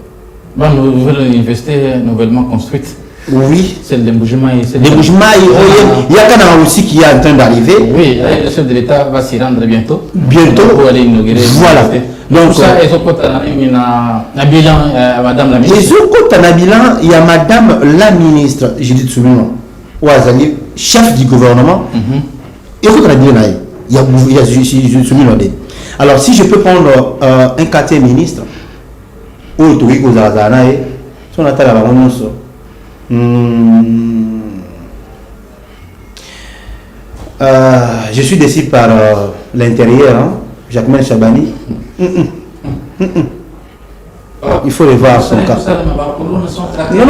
nouvelle université nouvellement construite. Oui. Celle de Mboujima. Les Mboujima, il y a Kana aussi qui est en train d'arriver. Oui, le chef de l'État va s'y rendre bientôt. Bientôt. Pour aller inaugurer. Voilà. Donc, ça, ils ont un bilan, madame la ministre. Ils ont un bilan, il y a madame la ministre, Judith Soumino, Ouazali, chef du gouvernement. Il y a Judith Soumino. Alors, si je peux prendre un quartier ministre, je suis déçu par l'intérieur, hein? Jacquemin Chabani. Il faut revoir son cas. Non.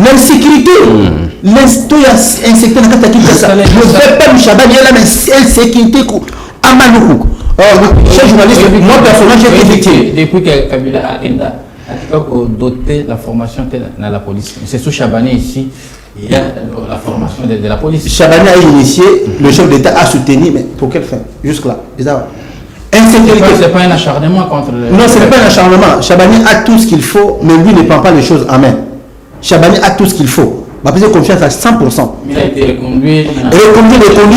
L'insécurité. L'insécurité. Ne fait pas le Chabani, il y a l'insécurité. Amaloukou. Cher journaliste, moi personnellement, j'ai été victime. Depuis que Kabila a doté la formation dans la police. C'est sous Chabani ici. Il y a la formation de la police. Chabani a initié, le chef d'État a soutenu, mais pour quelle fin? Jusque-là. Insécurité. Ce n'est pas un acharnement contre le... Non, ce n'est pas un acharnement. Chabani a tout ce qu'il faut, mais lui ne prend pas les choses en main. Chabani a tout ce qu'il faut. Ma prise de confiance à 100%. Mais il a été reconduit.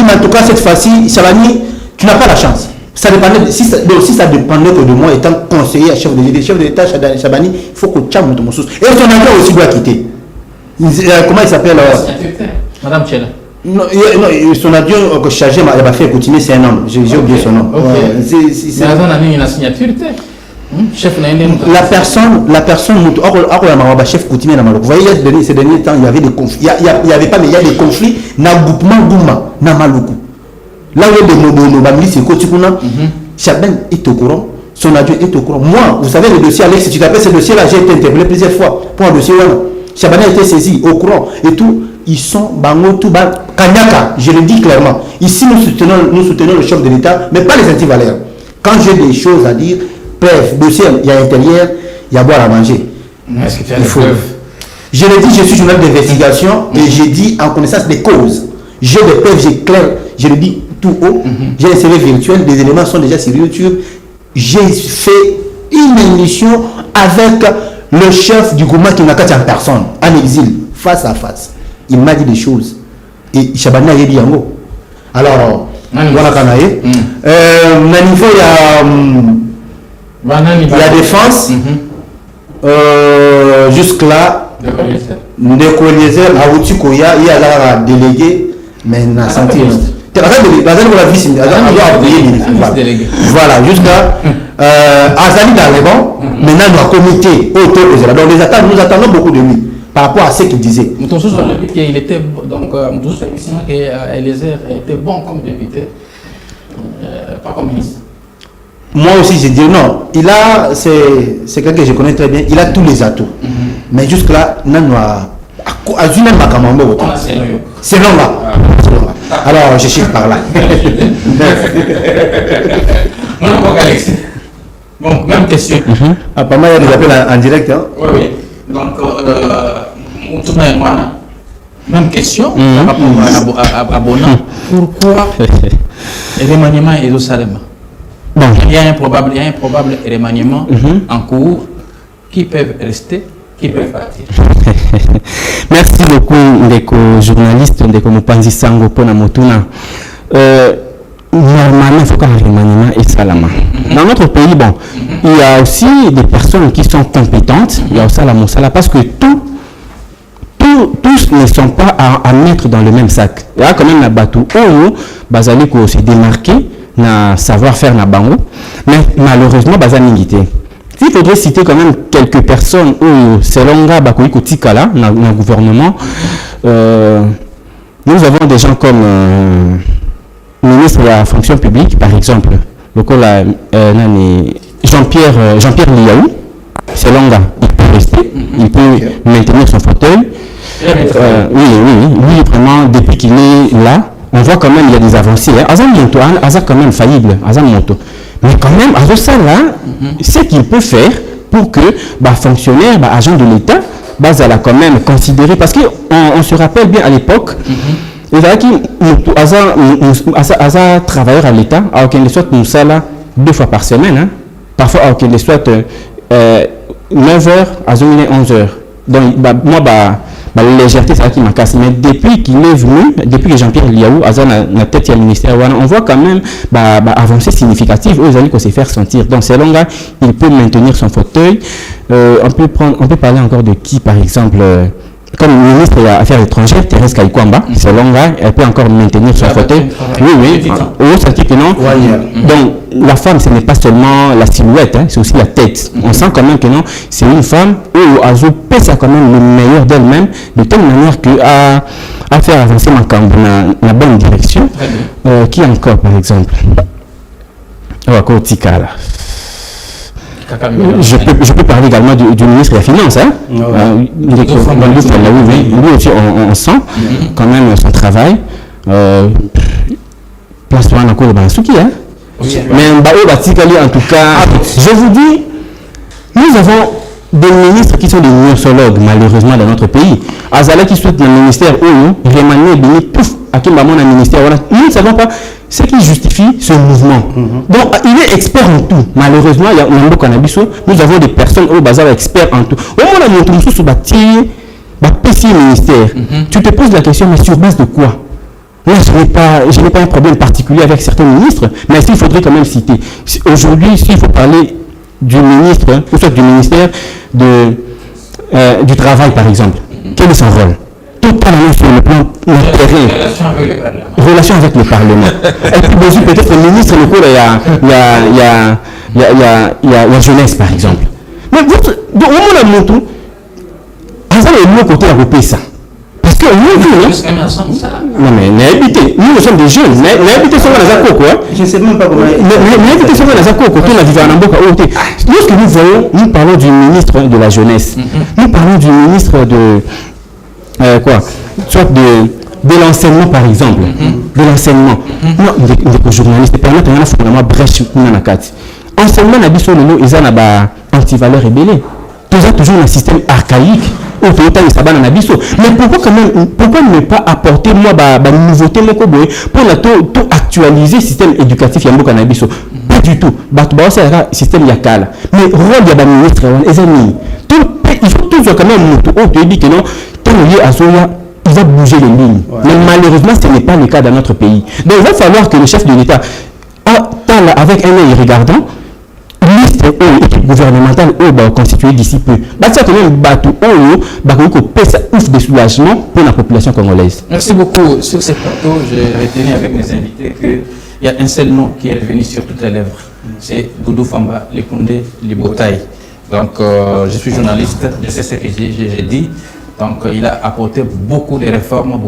Mais en tout cas, cette fois-ci, Chabani, tu n'as pas la chance. Ça dépendait, si ça dépendait que de moi étant conseiller à chef de l'État, Chabani, il faut que tu aies mon sous. Et son emploi aussi doit quitter. Comment il s'appelle Madame Tchela. Non, son adjoint chargé m'a fait continuer, c'est un homme. J'ai oublié son nom. Mais avant, on a mis une signature. Chef, la personne, chef coutumier, vous voyez, ces derniers temps, il y avait des conflits. Il y avait pas, mais il y a des conflits dans le groupement Gouma, dans Maloukou. Là où il y a des milices, c'est Kotikuna. Chaben est au courant, son adjoint est au courant. Moi, vous savez, le dossier, Alex, si tu t'appelles ce dossier-là, j'ai été interpellé plusieurs fois pour un dossier. Chaban a été saisi, au courant, et tout. Ils sont Bangotou, Kanyaka, je le dis clairement. Ici, nous soutenons le chef de l'État, mais pas les antivaleurs. Quand j'ai des choses à dire, bref, dossier, il y a intérieur, il y a boire à manger. Est-ce que tu as des preuves? Je l'ai dit, je suis journaliste d'investigation et j'ai dit en connaissance des causes. J'ai des preuves, j'ai clair, je le dis tout haut. J'ai un CV virtuel, des éléments sont déjà sur YouTube. J'ai fait une émission avec le chef du gouvernement qui m'a cassé en personne, en exil, face à face. Il m'a dit des choses. Et Chabani a dit yango. Alors, voilà quand Nanifo, il y a défense. Jusque-là, Ndekoliezer, Aoutikoya, il y a là délégué, mais il a senti. Voilà, jusqu'à Azali dans les bancs, maintenant nous avons comité autour de cela. Donc nous attendons beaucoup de lui par rapport à ce qu'il disait. Il était donc Eliezer était bon comme député, pas comme ministre. Moi aussi j'ai dit non, c'est quelqu'un que je connais très bien, il a tous les atouts. Mais jusque là, c'est long là. Alors je chiffre par là. Bon, même question. Pas mal, il y a des appels en direct. Hein? Oui. Donc, Même question par rapport à Bonan. Pourquoi le remaniement est au Salem? Bon. Il y a un probable remaniement en cours qui peuvent rester, qui peuvent partir. Merci beaucoup, Ndeko journaliste, Ndeko Mopanzi Sango Pona Motuna. Normalement, il faut qu'un remaniement est salama. Dans notre pays, bon, il y a aussi des personnes qui sont compétentes, il y a aussi la Moussala, parce que tous ne sont pas à mettre dans le même sac. Il y a quand même la bateau où Bazali ko se démarquer na savoir-faire na bango, mais malheureusement Bazali ngité. Il faudrait citer quand même quelques personnes où selon Bakoui Kotikala dans le gouvernement, nous avons des gens comme ministre de la fonction publique, par exemple, Jean-Pierre Liaou, selon il peut rester, il peut maintenir son fauteuil. Oui, vraiment, depuis qu'il est là, on voit quand même il y a des avancées. Azam Moto, Azam quand même faillible, Azam Moto. Mais quand même, Azam ça là, ce qu'il peut faire pour que fonctionnaire, agent de l'État, Bazala quand même considéré, parce qu'on se rappelle bien à l'époque, il y a qui Azam travailleur à l'État, à aucun des soit nous ça là 2 fois par semaine, parfois à aucun des soit 9h à 11h. Donc moi la légèreté c'est ça qui m'a cassé, mais depuis qu'il est venu, depuis que Jean-Pierre Liaou a la tête du ministère, on voit quand même avancée significative aux alliés qu'on sait faire sentir. Donc c'est long, il peut maintenir son fauteuil. On peut parler encore de qui, par exemple, comme ministre des Affaires étrangères, Thérèse Kaïkwamba, c'est long, elle peut encore maintenir son fauteuil. Oui, au senti que non. Donc la femme, ce n'est pas seulement la silhouette, c'est aussi la tête. On sent quand même que non, c'est une femme où Azo pèse quand même le meilleur d'elle-même, de telle manière que à faire avancer ma camp dans la bonne direction. Qui encore, par exemple? Je peux parler également du ministre des Finances. Lui aussi, on sent quand même son travail. Place en cours de Bansouki. Mais en tout cas, je vous dis, nous avons des ministres qui sont des neurologues, malheureusement, dans notre pays. Azala qui souhaite dans le ministère où Remanié Bini, pouf, à qui maman dans le ministère. Nous ne savons pas ce qui justifie ce mouvement. Donc, il est expert en tout. Malheureusement, il y a un cannabis. Nous avons des personnes au bazar experts en tout. Au moment où on a montré PC ministère, tu te poses la question, mais sur base de quoi? Moi, je n'ai pas un problème particulier avec certains ministres, mais il faudrait quand même citer. Aujourd'hui, s'il faut parler du ministre, ou soit du ministère du Travail, par exemple, quel est son rôle? Totalement sur le plan terrain. Relation avec le Parlement. Et puis, peut-être le ministre, il y a la jeunesse, par exemple. Mais au moment où on montre, ça est le côté à repérer ça. Parce que non mais nous sommes des jeunes, n'habitez sur les accords quoi. Je ne sais même pas comment. N'habitez sur les accords quand on a vécu en Amboka. Lorsque nous voyons, nous parlons du ministre de la jeunesse, nous parlons du ministre de soit de l'enseignement par exemple, de l'enseignement. Non, des journalistes permettent de faire vraiment brèche dans la carte. Enseignement n'a pas sur le lot, ils ont anti-valeur rébellée. Toujours un système archaïque. Mais pourquoi ne pas apporter une nouveauté pour actualiser le système éducatif Yambo Cannabis? Pas du tout. C'est un système Yakala. Mais le rôle de la ministre, il faut toujours quand même te dire que non, il va bouger les lignes. Mais malheureusement, ce n'est pas le cas dans notre pays. Donc il va falloir que le chef de l'État, avec un œil regardant, liste équipe gouvernementale constituée d'ici peu. C'est quand même ouf de soulagement pour la population congolaise. Merci beaucoup. Sur ce plateau, j'ai retenu avec mes invités qu'il y a un seul nom qui est revenu sur toutes les lèvres. C'est Doudou Famba Lekoundé Libotaï. Donc, je suis journaliste, je sais ce que j'ai dit. Donc, il a apporté beaucoup de réformes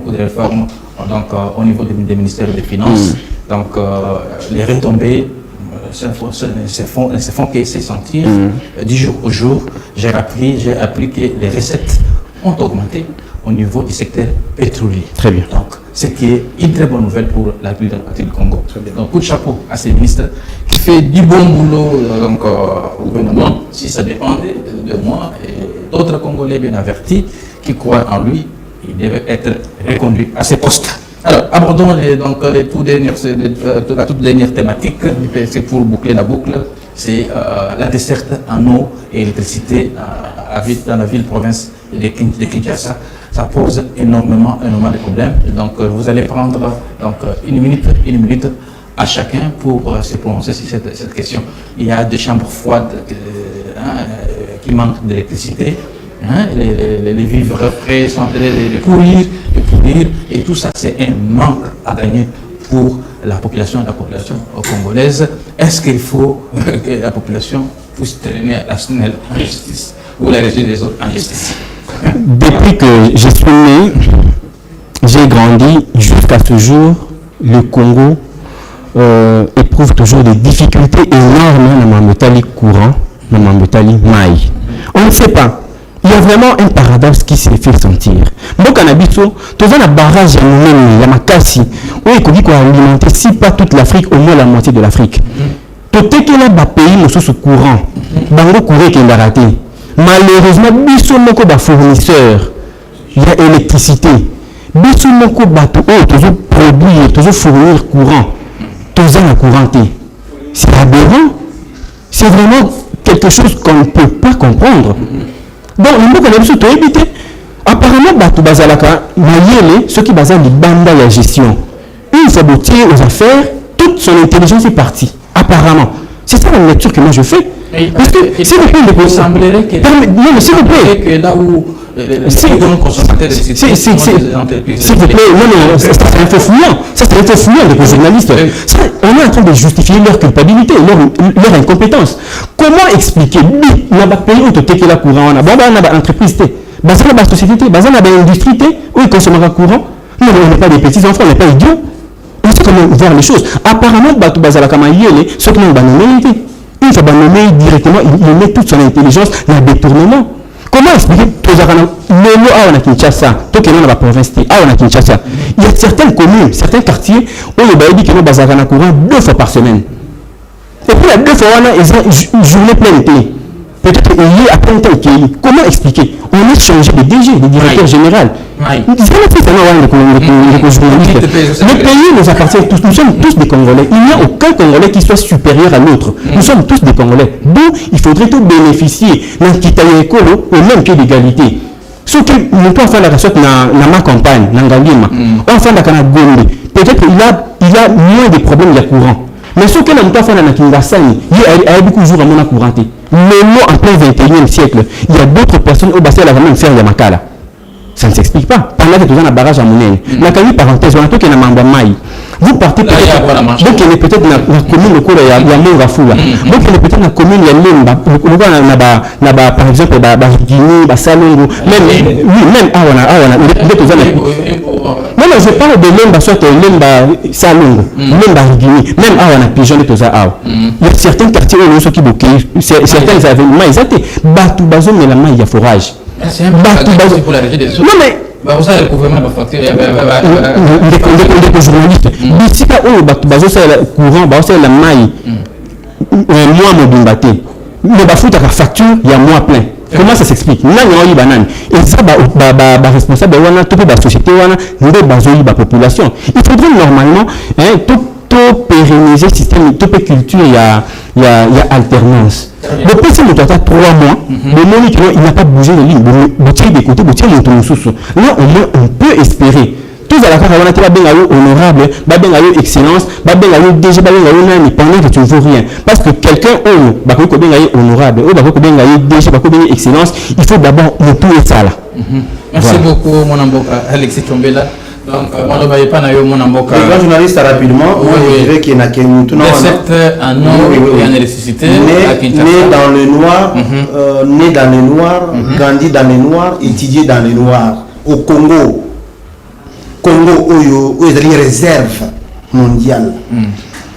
donc, au niveau des ministères des Finances. Donc, les retombées se font que se sentir du jour au jour. J'ai appris que les recettes ont augmenté au niveau du secteur pétrolier. Très bien. Donc, ce qui est une très bonne nouvelle pour la République démocratique du Congo. Donc, coup de chapeau à ces ministres qui fait du bon boulot au gouvernement, si ça dépendait de moi et d'autres Congolais bien avertis qui croient en lui. ils devaient être reconduits à ces postes. Alors, abordons la toute dernière thématique, c'est pour boucler la boucle, c'est la desserte en eau et électricité dans la ville-province de Kinshasa. Ça pose énormément de problèmes. Donc, vous allez prendre une minute à chacun pour se prononcer sur cette question. Il y a des chambres froides qui manquent d'électricité. Les vivres frais sont en train de pourrir, et tout ça, c'est un manque à gagner pour la population congolaise. Est-ce qu'il faut que la population puisse traîner la SNEL en justice ou la régie des autres en justice? Depuis que je suis né, j'ai grandi jusqu'à ce jour, le Congo éprouve toujours des difficultés énormes dans le métallique courant, dans le métallique maï. On ne sait pas. Il y a vraiment un paradoxe qui s'est fait sentir. Bon cannabiso, tu as un barrage à nous-mêmes, il y a ma cassi, où il faut alimenter, si pas toute l'Afrique, au moins la moitié de l'Afrique. Tu as un pays, nous sommes courant, bango couré qui est raté. Malheureusement, biso moko ba fournisseur, il y a électricité. Biso moko bateau, toujours produire, toujours fournir courant. Toujours la couranté. C'est aberrant. C'est vraiment quelque chose qu'on ne peut pas comprendre. Donc, le mot qu'on a besoin de éviter. Apparemment, bateau bazalaka, mayele, ceux qui basent les bandes de la gestion. Une fois botté aux affaires, toute son intelligence est partie. Apparemment. C'est ça la lecture que moi je fais. Parce que s'il vous plaît, il semblerait que non, mais s'il vous plaît, que là où les grands consommateurs de s'il vous plaît, non, ça c'est un faux fouillant. Ça c'est un faux fouillant des journalistes. Ça, on est en train de justifier leur culpabilité, leur incompétence. Comment expliquer dans le pays où tu es la courant, on a une entreprise, dans la société, dans l'industrie, où ils consomment le courant. Nous, on n'est pas des petits enfants, on n'est pas idiots. On sait comment voir les choses. Apparemment, Batou Bazalaka Mayele, ceux qui n'ont pas nommé, une fois nommé directement, il met toute son intelligence dans le détournement. Comment expliquer que le mot à Kinshasa, tout le monde dans la province, à Kinshasa, il y a certaines communes, certains quartiers où le baïdi qui ont bazarana courant 2 fois par semaine. Et puis, la 2 fois, on a une journée pleine de peut-être qu'il y a plein de temps. Comment expliquer? On a changé de DG, de directeur général. Le pays nous appartient tous, nous sommes tous des Congolais. Il n'y a aucun Congolais qui soit supérieur à l'autre. Nous sommes tous des Congolais. D'où il faudrait tout bénéficier d'un Kitaïe Ekolo au même pied d'égalité. Sauf que nous pouvons faire la sorte dans ma campagne, dans Galima. On fait la Gombe. Peut-être qu'il y a moins de problèmes de courant. Mais ce que nous pouvons faire dans Kingasani, il y a beaucoup de jours à mon couranté. Le mot en plein 21e siècle, il y a d'autres personnes au bassin la vraiment faire Yamakala. Ça ne s'explique pas. Pendant que tu as un barrage à Mounène. La parenthèse, on a tout qui est dans Maï. Vous partez peut-être. Donc, il est peut-être dans la commune, le cours, il y a Monga Foula. Donc, il est peut-être dans la commune, il y a Limba. Par exemple, Guinée, Salongo. Même non, je parle de Limba, soit Limba Salongo, Limba Guinée, même on a pigeon de Toza. Il y a certains quartiers où nous sommes qui bloqués. Certains avaient maïs. Batou Bazo, mais la maïs, il y a forage. C'est un peu pour la régie des autres. Non, mais. Vous savez, le gouvernement va facturer. Les journalistes. D'ici là, Bazo, c'est le courant, c'est la maille. Moi, mon bimbaté. Mais Bafouta, la facture, il y a mois plein. Comment ça s'explique? Nan y banane. Et ça, responsable, la société, la population. Il faudrait normalement, tout pérenniser le système, toute culture, il y a alternance. Le PC nous attend 3 mois, le monique, il n'a pas bougé de ligne, il des côtés, là au moins on peut espérer. Tous à la fin, on a été honorable, excellence, déjà pendant que tu ne vaux rien. Parce que quelqu'un est honorable, déjà excellence, il faut d'abord nous tout et ça là. Merci beaucoup, mon amboka, Alexis Chombela. Donc, on ne va pas naïo mon amboka. Les grands journalistes rapidement, moi je dirais qu'il y a tout le en eau et en électricité. Né dans le noir, grandi dans le noir, étudié dans le noir. Au Congo, où il y a des réserves mondiales.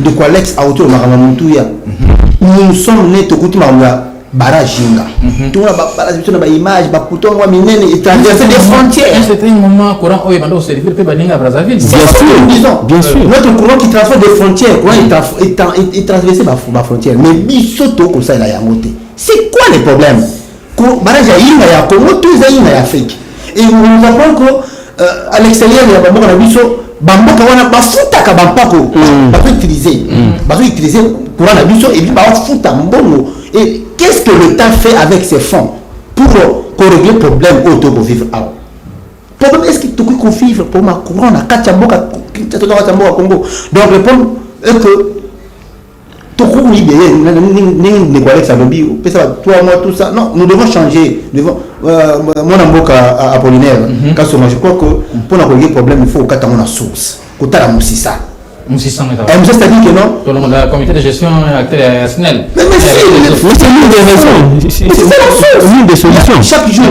De quoi l'ex-auto Maramamoutuya. Nous sommes nés au côté de Barajinga. Tout le monde a des images, des frontières. À un certain moment, courant au Yémen, c'est Brazzaville. Bien sûr. Notre courant qui traverse des frontières, il traverse ma frontière. Mais bisoto comme ça, il a monté. C'est quoi les problèmes? Barajinga, il y a Congo, tous les Afrique. Et nous apprenons que à l'extérieur il y a bamboka na biso bamboka wana bafutaka bampako utiliser courant na biso et puis bafuta mbongo. Et qu'est-ce que l'État fait avec ces fonds pour régler le problème autour de vivre à problème est-ce que tu peux vivre pour ma courant na Kachamboka Congo. Donc répondre est que tout le monde tout ça. Non, nous devons changer. Mon amboka Apollinaire, je crois que pour régler le problème, il faut que la source. Que tu as la moussissa. Moussissa, c'est-à-dire que non. Le comité de gestion est SNEL. Mais c'est l'une des raisons. C'est l'une des solutions. Chaque jour,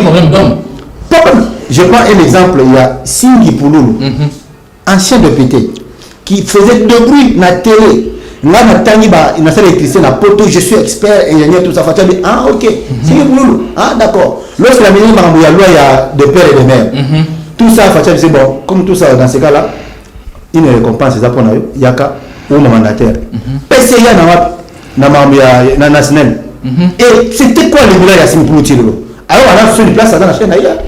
je prends un exemple. Il y a Singi Pouloulou, ancien député, qui faisait de bruit dans la télé. Là, il a électricité dans poto, je suis expert, ingénieur, tout ça. Ah, ok, c'est Pouloulou. Ah, d'accord. Lorsque la ministre il y a de père et de mère. Tout ça, c'est bon. Comme tout ça, dans ces cas-là, une récompense, c'est ça pour nous. Yaka ou mandataire. PCA na national. Et c'était quoi le bilan Yassine Pouloulou? Alors, on a sur une place dans la chaîne ailleurs.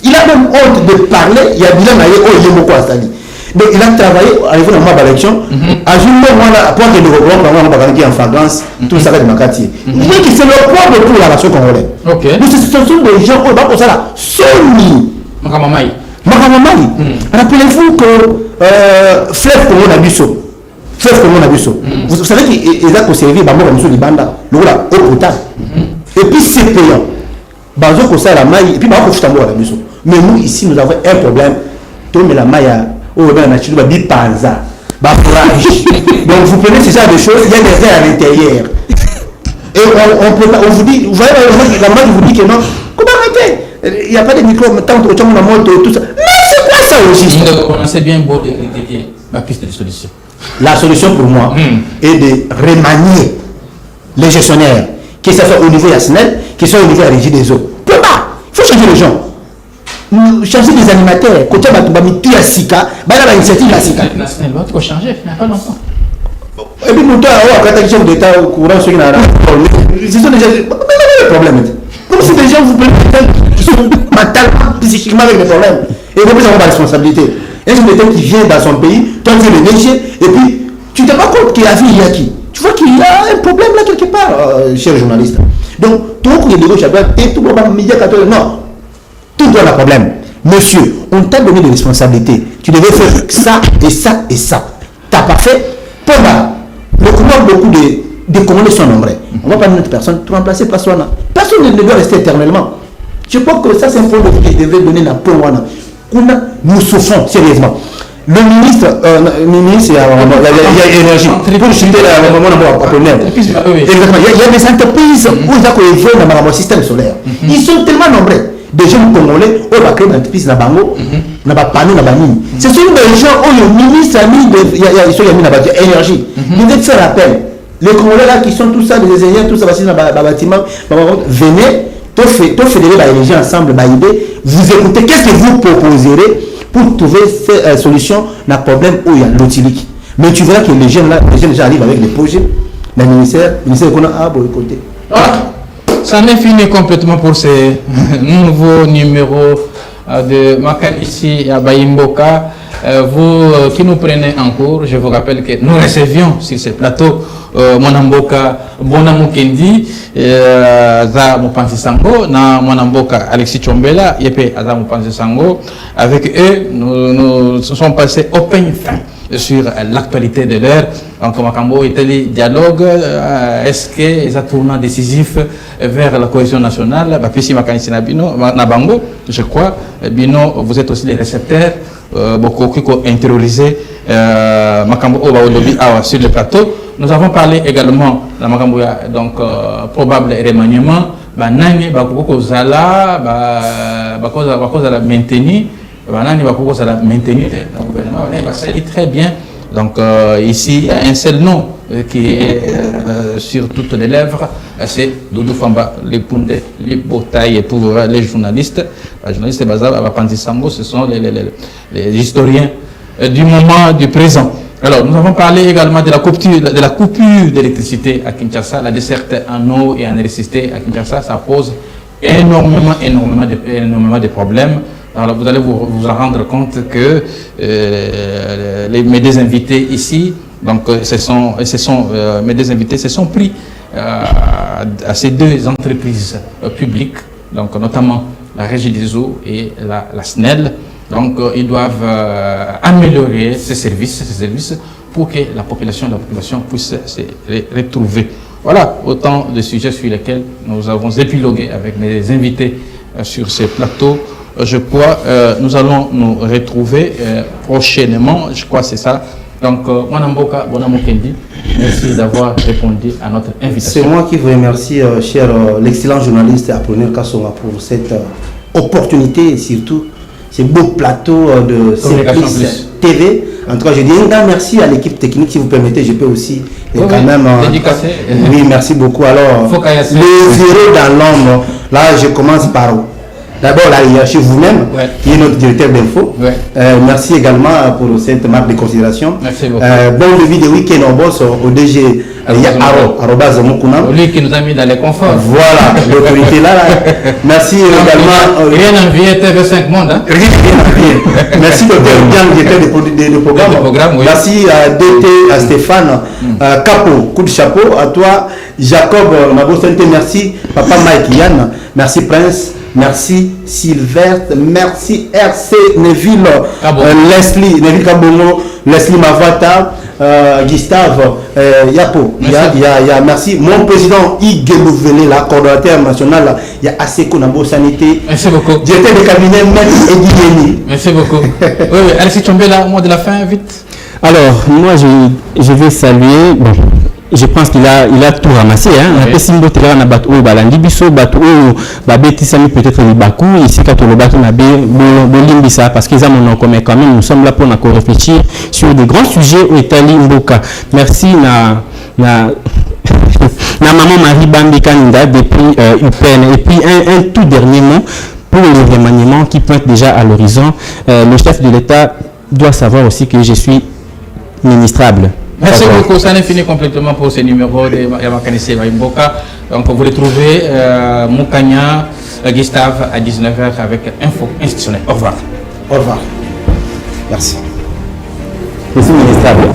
Il a même honte de parler, il y a bilan ailleurs, oh, il est beaucoup installé. Donc il a travaillé, arrivé dans ma élection, à Jumbo, pour que le gouvernement qui en flagrance, tout ça de ma quartier. Il dit que c'est le poids de tout la nation congolaise. Mais ce sont des gens, oh, pour ça là, Sony. Makamamai. Rappelez-vous que Fleuve Congo Nabuso. Vous savez qu'ils ont conservé Bambo Ramuso Libanda, l'eau là, eau potable. Et puis c'est payant. Bazo Kosa la maille, et puis Bambo Futambo Ramuso. Mais nous ici, nous avons un problème. Tout mais la maille au nature va dire panza, fourrage. Donc vous prenez ce genre de choses, il y a des verres à l'intérieur. Et on vous dit, vous voyez la maman vous dit que non, comment arrêter? Il n'y a pas de micro, tant que tu as la moto et tout ça. Mais c'est quoi ça aussi? On sait bien beau de critiquer la piste de solution. La solution pour moi est de remanier les gestionnaires, que ce soit au niveau national, que ce soit au niveau de la régie des eaux. Il faut changer les gens. Changer des animateurs, côté Batubami, tu as Sika, la initiative à Sika. Il faut changer, il n'y a pas longtemps. Et puis, nous avons un chef d'État au courant, ce qui n'a pas de ce sont déjà des problèmes. Comme si des gens vous qui sont mentalement, psychiquement avec des problèmes. Et vous avez la responsabilité. Un chef d'État qui vient dans son pays, toi tu es le léger, et puis tu ne te rends compte qu'il y a vie, il y a qui. Tu vois qu'il y a un problème là quelque part, cher journaliste. Donc, tout le monde est tout le monde média catholique. Non. Tout doit avoir un problème. Monsieur, on t'a donné des responsabilités. Tu devais faire ça et ça et ça. T'as pas fait. Pendant le courant, beaucoup de commandés sont nombreux. On va pas une autre personne pour remplacer personne. Personne ne doit rester éternellement. Je crois que ça, c'est un problème qui devait donner la peau. Nous souffrons sérieusement. Le ministre, il y a énergie. Pour chuter il y a des entreprises où ils veulent dans le système solaire. Ils sont tellement nombreux. Des jeunes congolais, où va créer une entreprise na bango, na ba panneau na banini. Ce sont des gens où le ministre a mis de énergie. Il devait faire appel. Les Congolais là qui sont tous ça, les ingénieurs, tout ça, dans le bâtiment, venez, tout fédérer les gens ensemble, vous écoutez, qu'est-ce que vous proposerez pour trouver cette solution dans le problème où il y a l'otilique. Mais tu verras que les jeunes là, déjà arrivent avec des projets, le ministère qu'on a boycotté. Ça n'est fini complètement pour ces nouveaux numéros de Makan ici à Bayimboka. Vous qui nous prenez en cours, je vous rappelle que nous recevions sur ce plateau Mwanamboka Bonamukendi, Aza Mupanzi Sango, na Mwanamboka Alexis Chombela, Yepe Aza Mupanzi Sango. Avec eux, nous sommes passés au peigne fin sur l'actualité de l'heure. Donc, Makambo était le dialogue. Est-ce que c'est un tournant décisif vers la cohésion nationale? Bapisi Makanisi Nabino, Nabango, je crois. Bino, vous êtes aussi les récepteurs. Beaucoup qui ont intériorisé Makambo Obaolobi sur le plateau. Nous avons parlé également de Makambo, donc probable remaniement. Banani, Bakoko Zala, Bakoko Zala maintenu. Banani, Bakoko Zala maintenu. Le gouvernement va très bien. Donc ici, il y a un seul nom qui est sur toutes les lèvres, c'est Doudou Famba, les Poundé, les Botaï pour les journalistes. Les journalistes Bapanzi Sango, ce sont les historiens du moment du présent. Alors, nous avons parlé également de la coupure d'électricité à Kinshasa, la desserte en eau et en électricité à Kinshasa, ça pose énormément de problèmes. Alors vous allez vous en rendre compte que mes deux invités ici, donc mes deux invités se sont pris à ces deux entreprises publiques, donc notamment la Régie des eaux et la SNEL. Donc ils doivent améliorer ces services pour que la population puisse se retrouver. Voilà autant de sujets sur lesquels nous avons épilogué avec mes invités sur ce plateau. Je crois nous allons nous retrouver prochainement, je crois que c'est ça. Donc, Mwanamboka Bonamokendi, merci d'avoir répondu à notre invitation. C'est moi qui vous remercie, cher l'excellent journaliste Apollinaire Kassonga, pour cette opportunité et surtout ce beau plateau de Service TV. En tout cas, je dis un grand merci à l'équipe technique. Si vous permettez, je peux aussi quand même... dédicacer. Oui, merci beaucoup. Alors, le zéro dans l'ombre, là, je commence par... D'abord, la hiérarchie vous-même, qui est notre directeur d'info. Merci également pour cette marque de considération. Merci beaucoup. Bon début de week-end au boss, au DG @Mokuna. Lui qui nous a mis dans les conforts. Voilà, l'autorité là. Merci également. Rien envié TV5 Monde. Hein? Rien. Merci docteur Bien, directeur de programme. Oui. Merci à DT, à Stéphane, Capo, coup de chapeau. À toi, Jacob Nabosente. Merci, Papa Mike Yann. Merci Prince. Merci Sylvestre, merci RC Neville, Neville Kabongo, Leslie Mavata, Gustave Yapo, merci mon président Hugues Louvelé, la coordonnateur national, il y a Aseko Nabo Sanité. Merci beaucoup. Directeur de cabinet Maître Eddy. Merci beaucoup. Oui, Alexis Chombela, mot de la fin, vite. Alors, moi je vais saluer. Bon. Je pense qu'il a tout ramassé. Hein. Oui. Peut-être les Bakou, ici quand le bateau n'a pas parce qu'ils ont commun quand même. Nous sommes là pour réfléchir sur des grands sujets au Italie Mboka. Merci na maman Marie Bambi Kanida depuis UPN. Et puis un tout dernier mot pour le remaniement qui pointe déjà à l'horizon. Le chef de l'État doit savoir aussi que je suis ministrable. Merci beaucoup, ça n'est fini complètement pour ce numéro de Yamakanise Mboka. Donc vous retrouvez Moukania, Gustave à 19h avec Info Institutionnelle. Au revoir. Au revoir. Merci. Je suis ministrable.